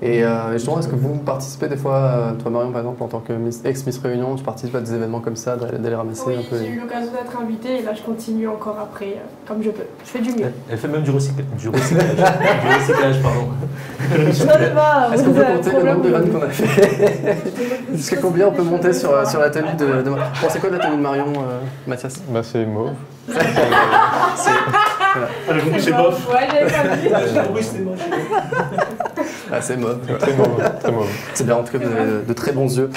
Et justement, est-ce que vous participez des fois, toi Marion par exemple, en tant qu'ex-Miss Réunion, tu participes à des événements comme ça, d'aller ramasser un peu? J'ai eu l'occasion d'être invitée et là je continue encore après, comme je peux. Je fais du mieux. Elle fait même du recyclage. Du recyclage, pardon. Est-ce qu'on peut compter le nombre de vannes qu'on a fait? Jusqu'à combien on peut monter sur la tenue de Marion? Bon, c'est quoi la tenue de Marion, Mathias? Bah, c'est mauve. C'est bof. Ouais, j'avais pas vu. J'ai compris, c'était moche. Ah, c'est mauve. Très mauve. Très mauve. C'est bien, en tout cas, vous avez de très bons yeux.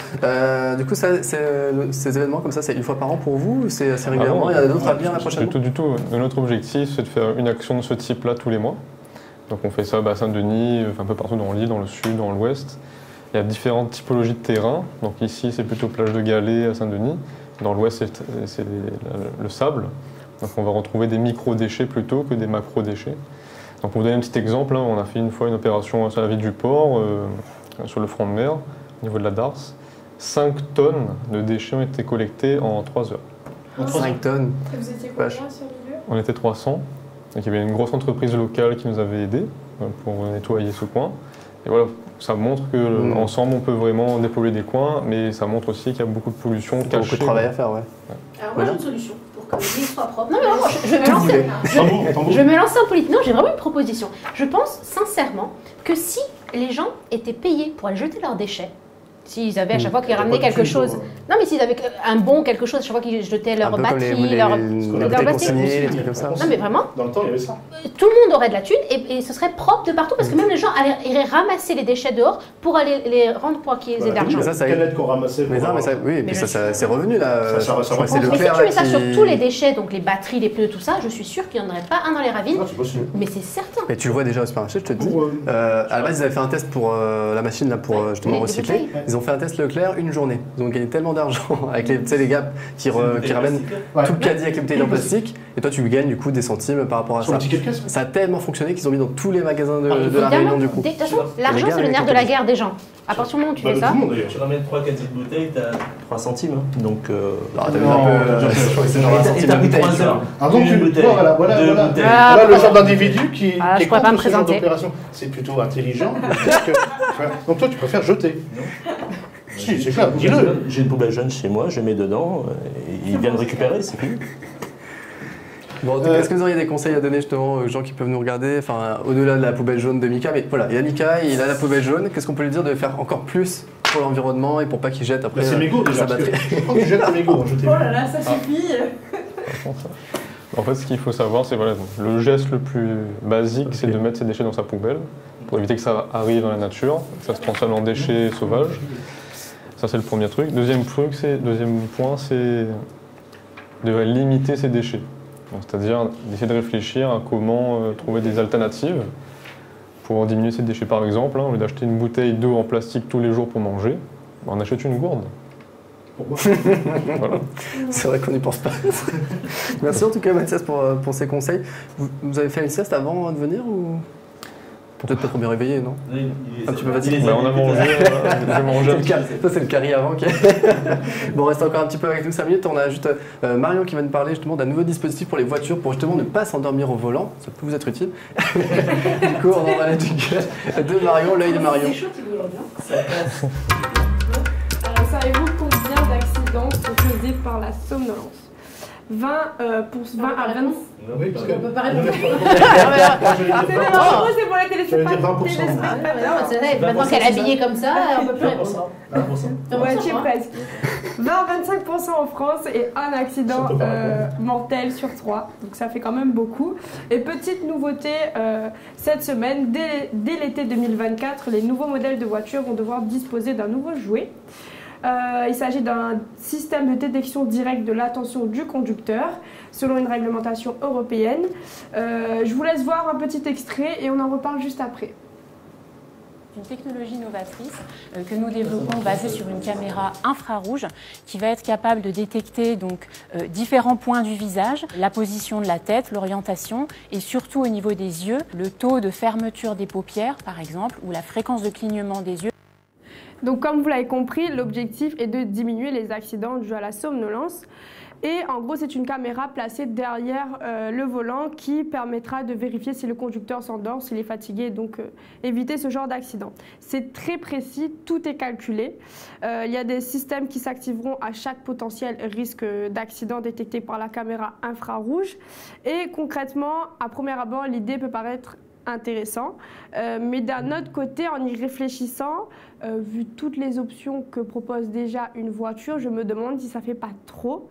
Du coup, ces événements comme ça, c'est une fois par an pour vous ou c'est assez régulièrement? Il y en a d'autres à venir la prochaine fois? Du tout. Notre objectif, c'est de faire une action de ce type-là tous les mois. Donc on fait ça à Saint-Denis, un peu partout dans l'île, dans le sud, dans l'ouest. Il y a différentes typologies de terrain. Donc ici, c'est plutôt plage de Galets à Saint-Denis. Dans l'ouest, c'est le sable. Donc on va retrouver des micro-déchets plutôt que des macro-déchets. Donc pour vous donner un petit exemple, on a fait une fois une opération sur la ville du port, sur le front de mer, au niveau de la Darse. 5 tonnes de déchets ont été collectés en 3 heures. 5 tonnes. Et vous étiez combien sur le lieu? On était 300. Donc il y avait une grosse entreprise locale qui nous avait aidés pour nettoyer ce coin. Et voilà, ça montre qu'ensemble on peut vraiment dépolluer des coins, mais ça montre aussi qu'il y a beaucoup de pollution cachée. Beaucoup de travail à faire, ouais. Alors moi j'ai une solution pour que l'île soit propre. Non mais vraiment, je vais me lancer en politique. Non, j'ai vraiment une proposition. Je pense sincèrement que si les gens étaient payés pour aller jeter leurs déchets, s'ils avaient à chaque fois qu'ils ramenaient quelque chose, non mais s'ils avaient un bon quelque chose à chaque fois qu'ils jetaient leur batterie, leur plastique, les trucs comme ça. non mais vraiment, Dans le temps, il y avait ça. tout le monde aurait de la thune et ce serait propre de partout parce que même les gens iraient ramasser les déchets dehors pour aller les rendre pour qu'ils aient de l'argent. Quelle aide qu'on ramassait pour oui, mais ça c'est revenu là. Ça c'est Mais si Leclerc tu mets ça qui... sur tous les déchets, donc les batteries, les pneus, tout ça, je suis sûre qu'il n'y en aurait pas un dans les ravines. c'est possible. Mais c'est certain. Mais tu le vois déjà au supermarché, je te dis. À la base, ils avaient fait un test pour la machine là, pour justement recycler. Ils ont fait un test Leclerc une journée. Ils ont gagné tellement d'argent avec les gars qui ramènent tout le caddie avec les bouteilles en plastique. Et toi, tu gagnes du coup des centimes par rapport à ça. Ça a tellement fonctionné qu'ils ont mis dans tous les magasins de la Réunion du coup. De toute façon, l'argent, c'est le nerf de la guerre des gens. À partir du moment où tu fais ça. Tu ramènes 3 caddies de bouteilles, t'as 3 centimes. Donc. T'as vu un peu. Je crois que c'est genre un centime de bouteille. Ah donc voilà le genre d'individu qui est contre ce genre d'opération. C'est plutôt intelligent. Donc toi, tu préfères jeter. Si, c'est clair, dis-le. J'ai une poubelle jaune chez moi, je mets dedans, et ils viennent récupérer, c'est tout. Bon, est-ce que vous auriez des conseils à donner justement aux gens qui peuvent nous regarder, enfin au-delà de la poubelle jaune de Mika, mais voilà, il y a Mika, il a la poubelle jaune, qu'est-ce qu'on peut lui dire de faire encore plus pour l'environnement et pour pas qu'il jette après c'est mégot déjà, sa batterie. Quand tu jettes un mégot, oh là là, ça suffit. En fait, ce qu'il faut savoir, c'est voilà, le geste le plus basique, c'est de mettre ses déchets dans sa poubelle pour éviter que ça arrive dans la nature, que ça se transforme en déchets sauvages. Ça, c'est le premier truc. Deuxième point, c'est de limiter ses déchets. C'est-à-dire d'essayer de réfléchir à comment trouver des alternatives pour diminuer ses déchets. Par exemple, au lieu d'acheter une bouteille d'eau en plastique tous les jours pour manger, on achète une gourde. Voilà. C'est vrai qu'on n'y pense pas. Merci en tout cas Mathias pour ces conseils. Vous avez fait une sieste avant de venir ou peut-être pas trop bien réveillé, non? Un petit peu fatigué. On a mangé, j'ai mangé. Ça c'est le carry avant. Bon, on reste encore un petit peu avec nous 5 minutes. On a juste Marion qui va nous parler justement d'un nouveau dispositif pour les voitures pour justement ne pas s'endormir au volant. Ça peut vous être utile. Du coup, on va parler de Marion, l'œil de Marion. C'est chaud qui vous bien. Alors, savez-vous combien d'accidents sont causés par la somnolence? 20 à 20. Oui, parce On peut pas répondre. C'est pour les téléspectateurs. Maintenant qu'elle est habillée comme ça, on peut plus répondre. Ouais, tu es presque. 20 à 25% en France et un accident mortel sur 3. Donc ça fait quand même beaucoup. Et petite nouveauté, cette semaine, dès l'été 2024, les nouveaux modèles de voitures vont devoir disposer d'un nouveau jouet. Il s'agit d'un système de détection directe de l'attention du conducteur selon une réglementation européenne. Je vous laisse voir un petit extrait et on en reparle juste après. Une technologie novatrice que nous développons basée sur une caméra infrarouge qui va être capable de détecter donc différents points du visage, la position de la tête, l'orientation et surtout au niveau des yeux, le taux de fermeture des paupières par exemple ou la fréquence de clignement des yeux. Donc comme vous l'avez compris, l'objectif est de diminuer les accidents dus à la somnolence. Et en gros, c'est une caméra placée derrière le volant qui permettra de vérifier si le conducteur s'endort, s'il est fatigué, donc éviter ce genre d'accident. C'est très précis, tout est calculé. Il y a des systèmes qui s'activeront à chaque potentiel risque d'accident détecté par la caméra infrarouge. Et concrètement, à premier abord, l'idée peut paraître intéressant, mais d'un autre côté, en y réfléchissant, vu toutes les options que propose déjà une voiture, je me demande si ça fait pas trop.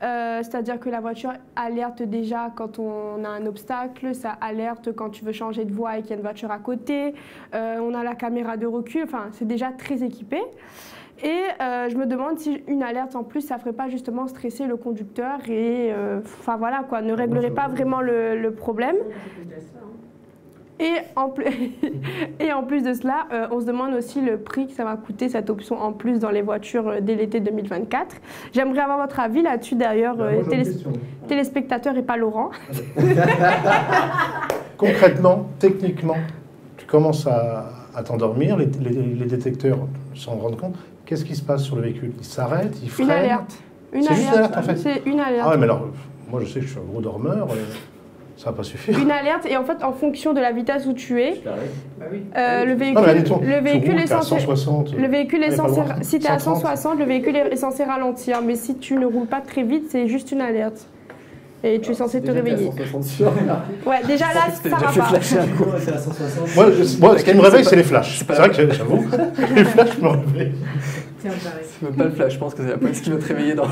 C'est-à-dire que la voiture alerte déjà quand on a un obstacle, ça alerte quand tu veux changer de voie et qu'il y a une voiture à côté, on a la caméra de recul, enfin c'est déjà très équipé. Et je me demande si une alerte en plus, ça ferait pas justement stresser le conducteur et enfin voilà quoi, ne réglerait pas vraiment le problème. Et en plus de cela, on se demande aussi le prix que ça va coûter, cette option en plus dans les voitures dès l'été 2024. J'aimerais avoir votre avis là-dessus d'ailleurs, téléspectateurs et pas Laurent. Concrètement, techniquement, tu commences à t'endormir, les détecteurs s'en rendent compte. Qu'est-ce qui se passe sur le véhicule? Il s'arrête, il freine? Une alerte. C'est juste une alerte en fait? C'est une alerte. Ah ouais, mais alors, moi je sais que je suis un gros dormeur. Ça va pas suffire. Une alerte, et en fait, en fonction de la vitesse où tu es, le véhicule est censé, si tu es à 160, le véhicule est censé ralentir. Mais si tu ne roules pas très vite, c'est juste une alerte. Et tu es censé te réveiller. Ouais, déjà là, ça va pas. Moi, ce qui me réveille, c'est les flashs. C'est vrai que j'avoue, les flashs me réveillent. C'est même pas le flash, je pense que c'est la police qui va te réveiller dans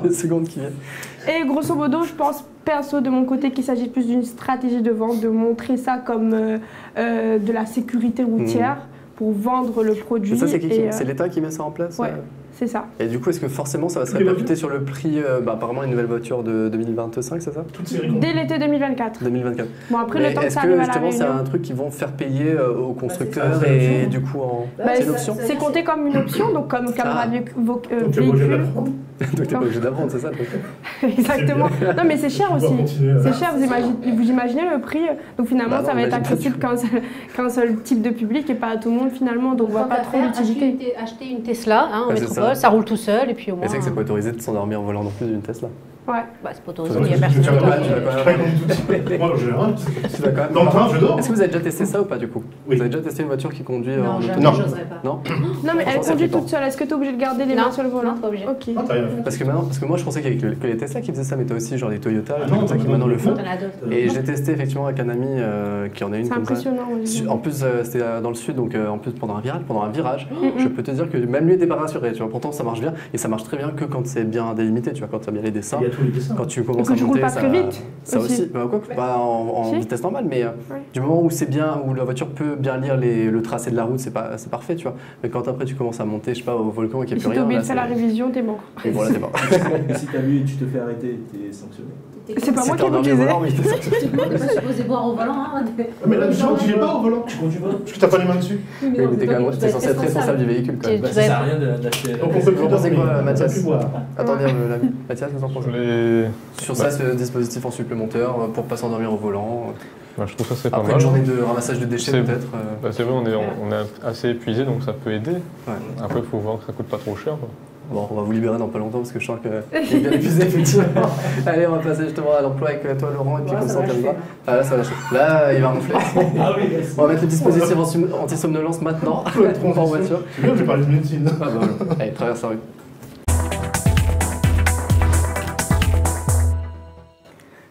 les secondes qui viennent. Et grosso modo, je pense perso de mon côté qu'il s'agit plus d'une stratégie de vente, de montrer ça comme de la sécurité routière pour vendre le produit. Et ça, c'est l'État qui met ça en place? Ouais, c'est ça. Et du coup, est-ce que forcément ça va se répercuter sur le prix, apparemment une nouvelle voiture de 2025, c'est ça? Dès l'été 2024. 2024. Bon, après, le temps que ça arrive à la Réunion. Est-ce que justement c'est un truc qu'ils vont faire payer aux constructeurs et du coup c'est une option? C'est compté comme une option, donc comme caméra véhicule. Donc t'es pas obligé d'apprendre, c'est ça le truc? Exactement. Non mais c'est cher aussi. C'est cher, vous imaginez le prix? Donc finalement ça va être accessible qu'un seul type de public et pas à tout le monde finalement, donc on voit pas trop l'utilité. Acheter une Tesla en métropole, ça roule tout seul et puis au moins... Et c'est que c'est pas autorisé de s'endormir en volant non plus d'une Tesla? Ouais. Bah c'est pas autorisé, il y a personne. Moi, je d'accord. Dans le train, je dors. Est-ce que vous avez déjà testé ça ou pas du coup? Oui. Vous avez déjà testé une voiture qui conduit en autonomie? Non, j'oserais pas. Non, mais elle conduit toute seule. Est-ce que tu es obligé de garder les mains sur le volant? Non, pas obligé. Ok. Parce que moi je pensais qu'il y avait que les Tesla qui faisaient ça, mais tu as aussi genre des Toyota, des trucs comme ça qui maintenant le font. Et j'ai testé effectivement avec un ami qui en a une comme ça. C'est impressionnant. En plus c'était dans le sud, donc en plus pendant un virage, je peux te dire que même lui était pas rassuré. Tu vois, pourtant ça marche bien et ça marche très bien que quand c'est bien délimité. Tu vois, quand tu as bien les dessins. Il y a tous les dessins. Quand tu commences à monter, pas très vite. Ça aussi. Pas en vitesse normale, mais du moment où c'est bien, où la voiture peut bien lire le tracé de la route, c'est parfait, tu vois. Mais quand après tu commences à monter, je sais pas, au volcan et qu'il n'y a plus rien. Si tu oublies de faire la révision, t'es mort. Et voilà, t'es mort. Mais si t'as vu et tu te fais arrêter, t'es sanctionné. C'est pas moi qui ai conduisé. Je suis supposé boire au volant. Mais là, tu n'es pas au volant, tu conduis pas. Parce que t'as pas les mains dessus. Oui, mais t'es censé être responsable du véhicule quand même. Ça sert à rien d'acheter. Donc on peut plus penser quoi, Mathias? boire. Attendez, Mathias, vous en pensez? Sur ça, ce dispositif en supplémentaire pour pas s'endormir au volant. Je trouve ça c'est pas mal. Après une journée de ramassage de déchets peut-être. C'est vrai, on est assez épuisé donc ça peut aider. Après il faut voir que ça coûte pas trop cher. Bon, on va vous libérer dans pas longtemps parce que je sens qu'il est bien épuisé effectivement. Allez, on va passer justement à l'emploi avec toi Laurent et puis comme ça on terminera. Ah là ça va lâcher. Là il va ronfler. On va mettre le dispositif anti-somnolence maintenant en voiture. C'est bien, je vais parler de médecine. Ah bah voilà. Allez, traverse la rue.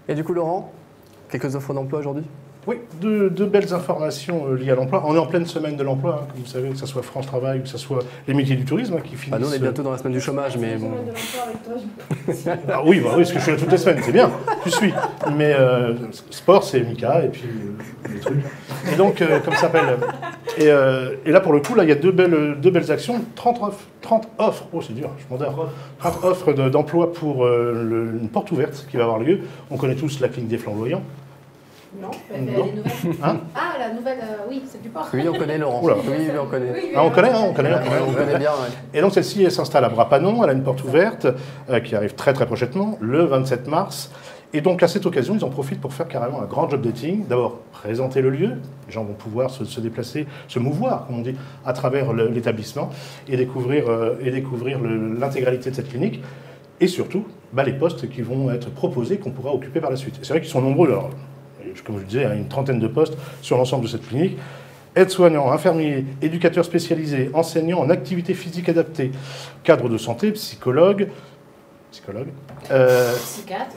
Et du coup Laurent, quelques offres d'emploi aujourd'hui? Oui, deux belles informations liées à l'emploi. On est en pleine semaine de l'emploi, comme vous savez, que ce soit France Travail ou que ce soit les métiers du tourisme qui finissent. Nous on est bientôt dans la semaine du chômage, mais bon. Ah oui, parce que je suis là toutes les semaines, c'est bien, tu suis. Mais sport, c'est Mika et puis les trucs. Et donc, comme ça s'appelle. Et là, pour le coup, là, il y a deux belles actions, 30 offres, oh c'est dur, je m'en 30 offres d'emploi pour une porte ouverte qui va avoir lieu. On connaît tous la clinique des Flamboyants. Non, les nouvelles. Hein? Ah, la nouvelle, oui, c'est du port. Oui, on connaît Laurent. Oula. Oui, on connaît. On connaît, on connaît bien. Et donc celle-ci, elle s'installe à Bras-Panon, elle a une porte ouverte qui arrive très très prochainement, le 27 mars. Et donc à cette occasion, ils en profitent pour faire carrément un grand job dating. D'abord, présenter le lieu, les gens vont pouvoir se déplacer, se mouvoir, comme on dit, à travers l'établissement et découvrir l'intégralité de cette clinique. Et surtout, les postes qui vont être proposés, qu'on pourra occuper par la suite. Et c'est vrai qu'ils sont nombreux, alors, comme je le disais, une trentaine de postes sur l'ensemble de cette clinique. Aide-soignant, infirmier, éducateur spécialisé, enseignant en activité physique adaptée, cadre de santé, psychologue,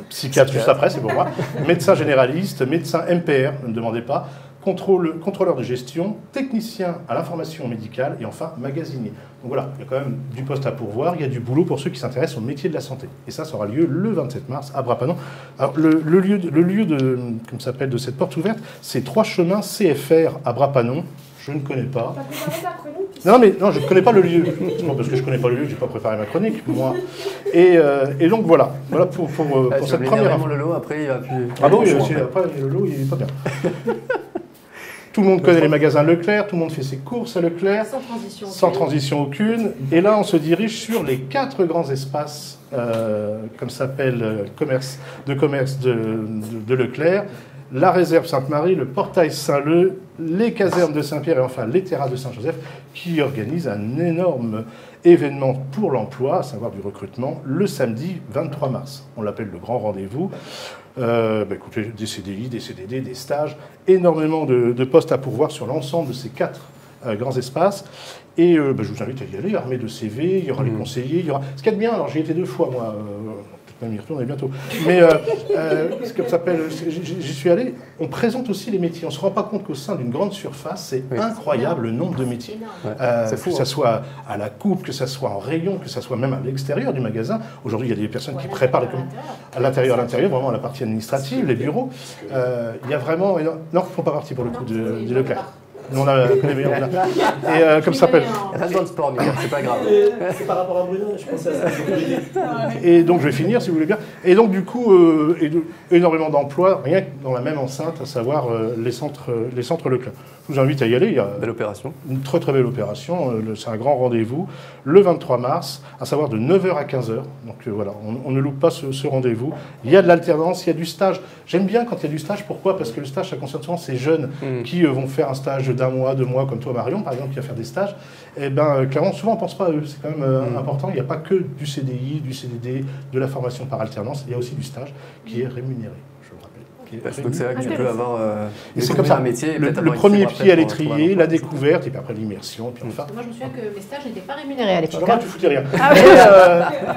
psychiatre juste après, c'est pour moi, médecin généraliste, médecin MPR, ne me demandez pas, contrôleur de gestion, technicien à l'information médicale et enfin magasinier. Donc voilà, il y a quand même du poste à pourvoir, il y a du boulot pour ceux qui s'intéressent au métier de la santé. Et ça aura lieu le 27 mars à Brapanon. Alors le lieu de cette porte ouverte, c'est 3 chemins CFR à Brapanon. Je ne connais pas. T'as préparé ta chronique ? Non, je ne connais pas le lieu. Non, parce que je ne connais pas le lieu, je n'ai pas préparé ma chronique, moi. Et donc voilà pour cette première info. Le lot, après il va plus... Ah bon, après le lot, il n'est pas bien. Tout le monde connaît les magasins Leclerc, tout le monde fait ses courses à Leclerc. Sans transition aucune. Et là, on se dirige sur les 4 grands espaces, comme s'appelle commerce de Leclerc. La réserve Sainte-Marie, le portail Saint-Leu, les casernes de Saint-Pierre et enfin les terrasses de Saint-Joseph qui organisent un énorme événement pour l'emploi, à savoir du recrutement, le samedi 23 mars. On l'appelle le grand rendez-vous. Écoutez, des CDI, des CDD, des stages, énormément de postes à pourvoir sur l'ensemble de ces 4 grands espaces. Et je vous invite à y aller, armé de CV, il y aura les conseillers, il y aura... Ce qu'il y a de bien, alors j'y étais 2 fois, moi, peut-être même y retourner bientôt, mais ce que ça s'appelle, j'y suis allé, on présente aussi les métiers. On ne se rend pas compte qu'au sein d'une grande surface, c'est incroyable le nombre de métiers. C'est fou, que ça soit à la coupe, que ça soit en rayon, que ça soit même à l'extérieur du magasin. Aujourd'hui, il y a des personnes qui préparent à l'intérieur, vraiment à la partie administrative, les bureaux. Il y a vraiment... Non, ils ne font pas partie pour le coup de Leclerc. On a les meilleurs. Et comme ça s'appelle. Reste dans le sport, Mika, c'est pas grave. C'est par rapport à Bruno, je pensais à ça. Et donc je vais finir si vous voulez bien. Et donc du coup, énormément d'emplois, rien que dans la même enceinte, à savoir les centres Leclerc. Je vous invite à y aller. Il y a belle opération. Une très très belle opération. C'est un grand rendez-vous le 23 mars, à savoir de 9h à 15h. Donc voilà, on ne loupe pas ce rendez-vous. Il y a de l'alternance, il y a du stage. J'aime bien quand il y a du stage. Pourquoi ? Parce que le stage, ça concerne souvent ces jeunes qui vont faire un stage d'1 mois, 2 mois, comme toi Marion, par exemple, qui va faire des stages. Et bien, clairement, souvent on ne pense pas à eux. C'est quand même important. Il n'y a pas que du CDI, du CDD, de la formation par alternance. Il y a aussi du stage qui est rémunéré. Donc c'est vrai que tu peux avoir et c'est comme ça, un métier, le premier pied à l'étrier, la découverte, et puis après l'immersion. Puis enfin. Moi je me souviens que mes stages n'étaient pas rémunérés à l'époque. Tu foutais rien.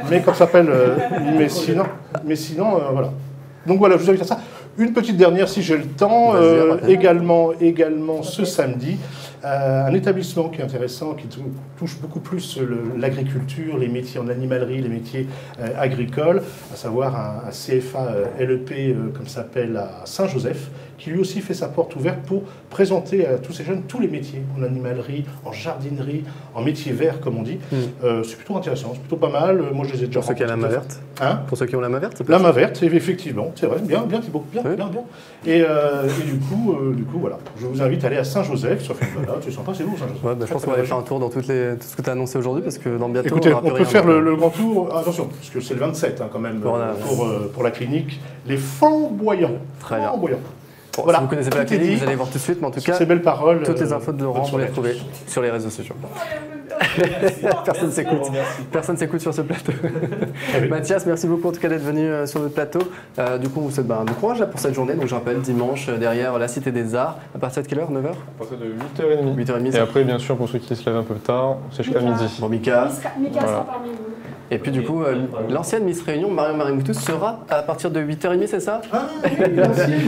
Mais comme ça s'appelle, mais sinon voilà. Donc voilà, je vous invite à ça. Une petite dernière si j'ai le temps, également ce samedi, un établissement qui est intéressant, qui touche beaucoup plus l'agriculture, les métiers en animalerie, les métiers agricoles, à savoir un CFA LEP, comme ça s'appelle, à Saint-Joseph, qui lui aussi fait sa porte ouverte pour présenter à tous ces jeunes tous les métiers, en animalerie, en jardinerie, en métiers verts, comme on dit. C'est plutôt intéressant, c'est plutôt pas mal. Moi, je les ai déjà rencontrés. Pour ceux qui ont la main verte. Pour ceux qui ont la main verte, la main verte, effectivement, c'est vrai, bien Thibaut, bien. Et du coup, voilà, je vous invite à aller à Saint-Joseph, ça fait une balade, c'est sympa, c'est beau Saint-Joseph. Ouais, je pense qu'on va aller faire un tour dans tout ce que tu as annoncé aujourd'hui, parce que dans bientôt, écoutez, on peut faire le grand tour, attention, parce que c'est le 27 quand même, pour la clinique, les flamboyants. Très bien. Bon, voilà. Si vous ne connaissez pas la clinique, vous allez voir tout de suite, mais en tout cas, ces belles paroles, toutes les infos de Laurent, vous les trouvez sur les réseaux sociaux. Personne s'écoute sur ce plateau. Mathias, merci beaucoup en tout cas d'être venu sur notre plateau. Du coup, on vous souhaite bon courage là, pour cette journée. Donc je rappelle, dimanche, derrière la Cité des Arts. À partir de quelle heure? 9h? À partir de 8h30. 8h30. Et après, bien sûr, pour ceux qui se lèvent un peu tard, c'est jusqu'à midi. Bon, Mika sera parmi vous. Et puis du coup, l'ancienne Miss Réunion, Marion Marimoutou, sera à partir de 8h30, c'est ça?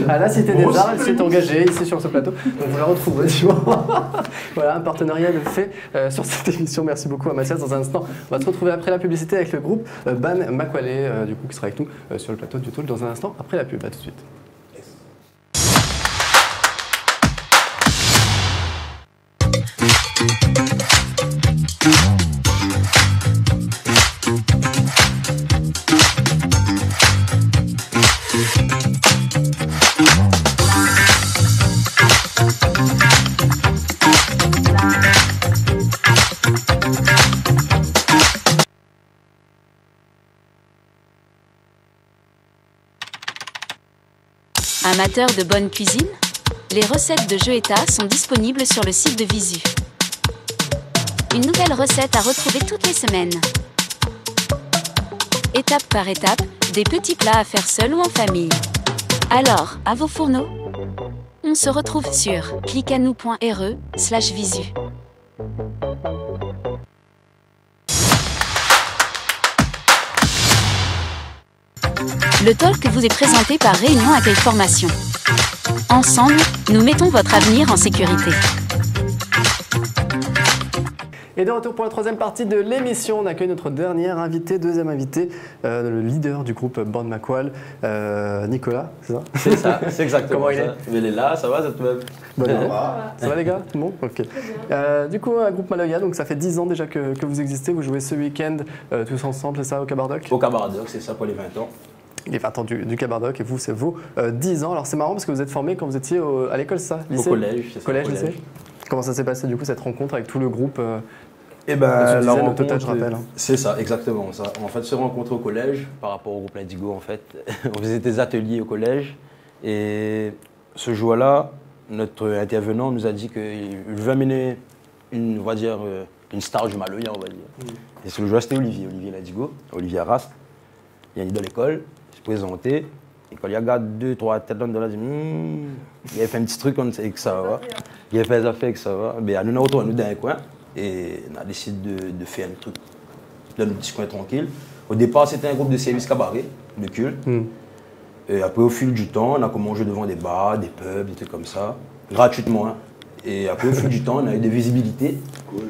À la Cité des Arts, elle s'est engagée ici sur ce plateau. Donc vous la retrouverez, tu vois. Voilà, un partenariat de fait sur cette émission. Merci beaucoup à Mathias. Dans un instant, on va se retrouver après la publicité avec le groupe Ban Makwale, du coup, qui sera avec nous sur le plateau du Talk dans un instant, après la pub. À tout de suite. Amateurs de bonne cuisine? Les recettes de Joëta sont disponibles sur le site de Visu. Une nouvelle recette à retrouver toutes les semaines. Étape par étape, des petits plats à faire seul ou en famille. Alors, à vos fourneaux. On se retrouve sur clicanou.re/visu. Le talk vous est présenté par Réunion Accueil Formation. Ensemble, nous mettons votre avenir en sécurité. Et de retour pour la troisième partie de l'émission, on accueille notre dernière invité, deuxième invité, le leader du groupe Bande Makwal, Nicolas, c'est ça? C'est ça, c'est exactement Comment il ça. est? Il est là, ça va, ça te va? Ça va les gars? Tout le monde? Ok. Du coup, un groupe Maloya, donc ça fait 10 ans déjà que vous existez, vous jouez ce week-end tous ensemble, c'est ça, au Cabardoc? Au Cabardoc, c'est ça pour les 20 ans. Les 20 ans du Cabardoc, et vous, c'est vos 10 ans. Alors c'est marrant parce que vous êtes formé quand vous étiez à l'école, c'est ça? Lycée? Au collège, c'est ça. Collège, lycée? Comment ça s'est passé du coup, cette rencontre avec tout le groupe? Eh ben, la rencontre, total, je rappelle. C'est ça, exactement ça. En fait, se rencontrer au collège par rapport au groupe Ladigo, en fait. On faisait des ateliers au collège et ce jour-là, notre intervenant nous a dit qu'il veut amener une star du Maloya, on va dire. Et ce jour-là, c'était Olivier Ladigo, Olivier Arras. Il est dans l'école, il s'est présenté. Et quand il regarde 2, 3 têtes dans la il avait fait un petit truc comme ça, et que ça va. Il avait fait des affaires, que ça va. Mais nous, on a retourné dans un coin. Et on a décidé de faire un truc dans notre petit coin tranquille. Au départ, c'était un groupe de service cabaret, de culte. Et après, au fil du temps, on a commencé devant des bars, des pubs, des trucs comme ça, gratuitement. Hein. Et après, au fil du temps, on a eu des visibilités. Cool.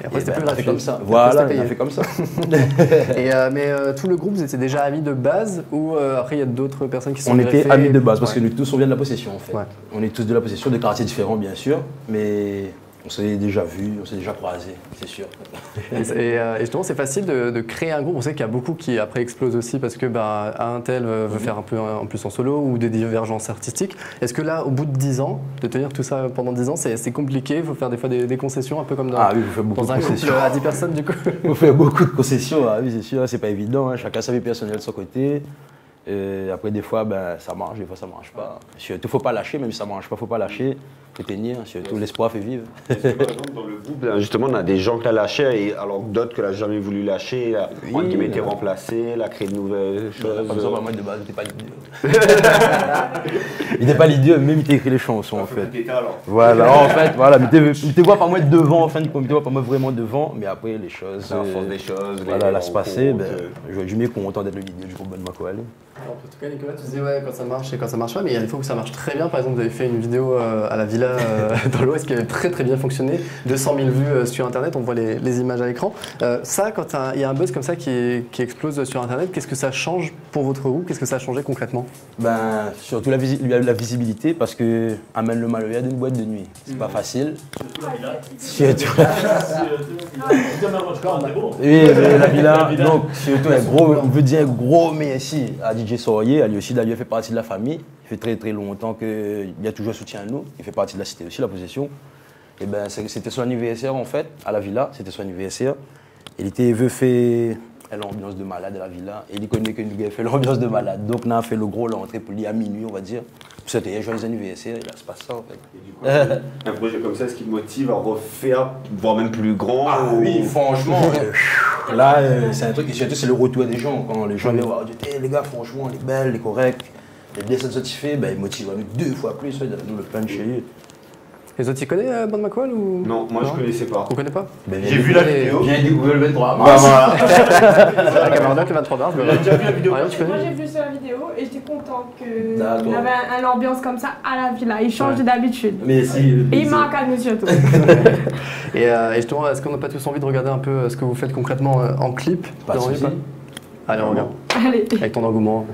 Et après, c'était plus gratuit. Comme ça. Voilà, on a fait comme ça. Mais tout le groupe, vous étiez déjà amis de base ou après, il y a d'autres personnes qui sont On était amis de base, parce ouais. que nous tous, on vient de la possession, en fait. Ouais. On est tous de la possession, de quartiers différents, bien sûr. Mais on s'est déjà vus, on s'est déjà croisés, c'est sûr. Et justement, c'est facile de créer un groupe. On sait qu'il y a beaucoup qui après explosent aussi parce que un tel veut faire un peu en plus en solo ou des divergences artistiques. Est-ce que là, au bout de 10 ans, de tenir tout ça pendant 10 ans, c'est compliqué? Il faut faire des fois des concessions, un peu comme dans un couple à 10 personnes du coup. Il faut faire beaucoup de concessions, oui, c'est sûr, c'est pas évident. Hein. Chacun sa vie personnelle de son côté. Après, des fois, ça marche, des fois, ça marche pas. Surtout, faut pas lâcher, même si ça marche pas, faut pas lâcher. Faut tenir, surtout l'espoir fait vivre. Par exemple, dans le groupe, justement, on a des gens qui l'ont lâché, alors d'autres qui n'ont jamais voulu lâcher, qui m'étaient remplacés, a créé de nouvelles choses. Par exemple, moi, de base, il n'était pas l'idiot. Il n'était pas l'idiot, même il t'a écrit les chansons, en fait. Voilà, en fait, voilà. Mais tu te vois pas moi être devant, en fin de compte, tu te vois pas moi vraiment devant, mais après, les choses. À force des choses. Voilà, là, se passer, je suis mieux content d'être le leader du groupe Bande Makwal. En tout cas, Nicolas, tu disais quand ça marche et quand ça marche pas, mais il y a des fois où ça marche très bien. Par exemple, vous avez fait une vidéo à la villa dans l'Ouest qui avait très bien fonctionné. 200 000 vues sur Internet, on voit les images à l'écran. Ça, quand il y a un buzz comme ça qui explose sur Internet, qu'est-ce que ça change pour votre groupe? Qu'est-ce que ça a changé concrètement? Surtout la visibilité, parce que amène le Maloya d'une boîte de nuit. C'est pas facile. Surtout la villa, donc surtout on veut dire un gros merci à DJ Sorier, lui aussi d'ailleurs fait partie de la famille. Il fait très longtemps qu'il a toujours soutien à nous. Il fait partie de la cité aussi, la possession. Et c'était son anniversaire en fait, à la villa, c'était son anniversaire. Il veut faire l'ambiance de malade à la villa. Et il connaît que nous avons fait l'ambiance de malade. Donc on a fait le gros l'entrée pour lui à minuit, on va dire. C'était un joyeux anniversaire, il se passe ça en fait. Et du coup, un projet comme ça, est-ce qu'il motive à refaire, voire même plus grand? Oui, franchement. Là, c'est un truc, et surtout c'est le retour des gens. Quand les gens viennent voir, les gars, franchement, elle est belle, elle est correcte, elle est bien satisfaite, ils motivent à nous 2 fois plus, nous le punch chez eux. Les autres, tu connais Bande Makwal ou... Non, moi je connaissais pas. On connaît pas? J'ai vu la vidéo. Viens du Google le 23 mars. La Cabardoc le 23 mars. J'ai déjà vu la vidéo. Moi j'ai vu sur la vidéo et j'étais contente qu'il avait une ambiance comme ça à la villa. Il change d'habitude. Et il marque à nous surtout. Et justement, est-ce qu'on n'a pas tous envie de regarder un peu ce que vous faites concrètement en clip? Pas de souci. Allez, on regarde. Allez. Avec ton engouement.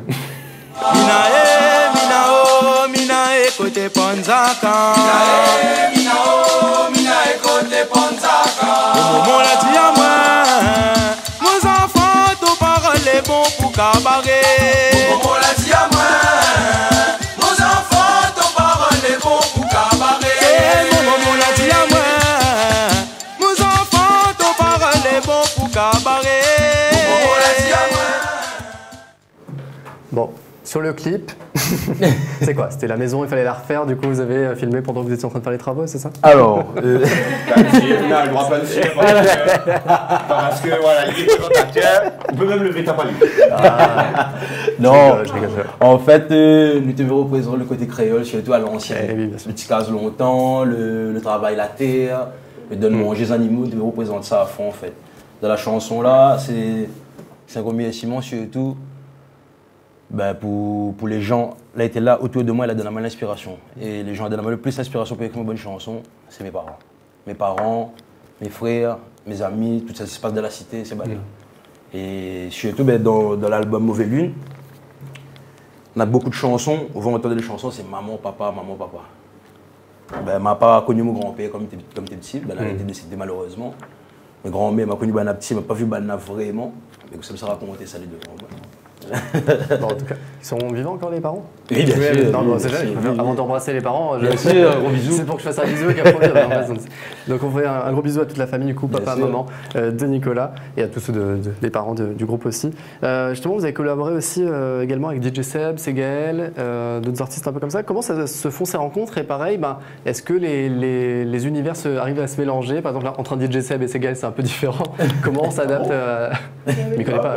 Minae kote Ponzaka. Minae kote Ponzaka. Mon la dit à moi, nos enfants tout parole les bons pour cabaret. Mon la dit à moi, nos enfants tout parole les bons pour cabaret. Mon la dit à moi, nos enfants tout parole les bons pour cabaret. Mon la dit à moi. Bon. Sur le clip, c'est quoi? C'était la maison, il fallait la refaire, du coup vous avez filmé pendant que vous étiez en train de faire les travaux, c'est ça? Alors, Non, il ne pourra pas le suivre parce que voilà, il est présentateur. On peut même lever ta palette. Non, en fait, nous devons représenter le côté créole, surtout à l'ancienne. Le petit casse longtemps, le travail la terre, le donne manger les animaux, nous devons représenter ça à fond en fait. Dans la chanson là, c'est un remerciement surtout pour les gens. Là, était là autour de moi, il a donné l'inspiration. Et les gens qui ont donné le plus d'inspiration pour écrire une bonne chanson, c'est mes parents. Mes parents, mes frères, mes amis, tout ça se passe dans la cité, c'est balé. Et surtout dans l'album Mauvais Lune, on a beaucoup de chansons. On va entendre des chansons, c'est maman, papa, maman, papa. Ma part a connu mon grand-père comme t'es petit, il a été décédé malheureusement. Mon grand-mère m'a connu Banna petit, m'a pas vu Banna vraiment. Mais ça me sera raconté ça les deux. Bon, en tout cas, ils sont vivants encore les parents? Oui, bien sûr. Non, avant d'embrasser les parents, bien sûr, gros bisous. C'est pour que je fasse un bisou qu'après. Donc on fait un gros bisou à toute la famille, du coup, papa, maman de Nicolas et à tous ceux les parents du groupe aussi. Justement, vous avez collaboré aussi également avec DJ Seb, Segael, d'autres artistes un peu comme ça. Comment ça se font ces rencontres? Et pareil, est-ce que les univers arrivent à se mélanger? Par exemple, là, entre un DJ Seb et Segael, c'est un peu différent. Comment on s'adapte Je ne connais pas.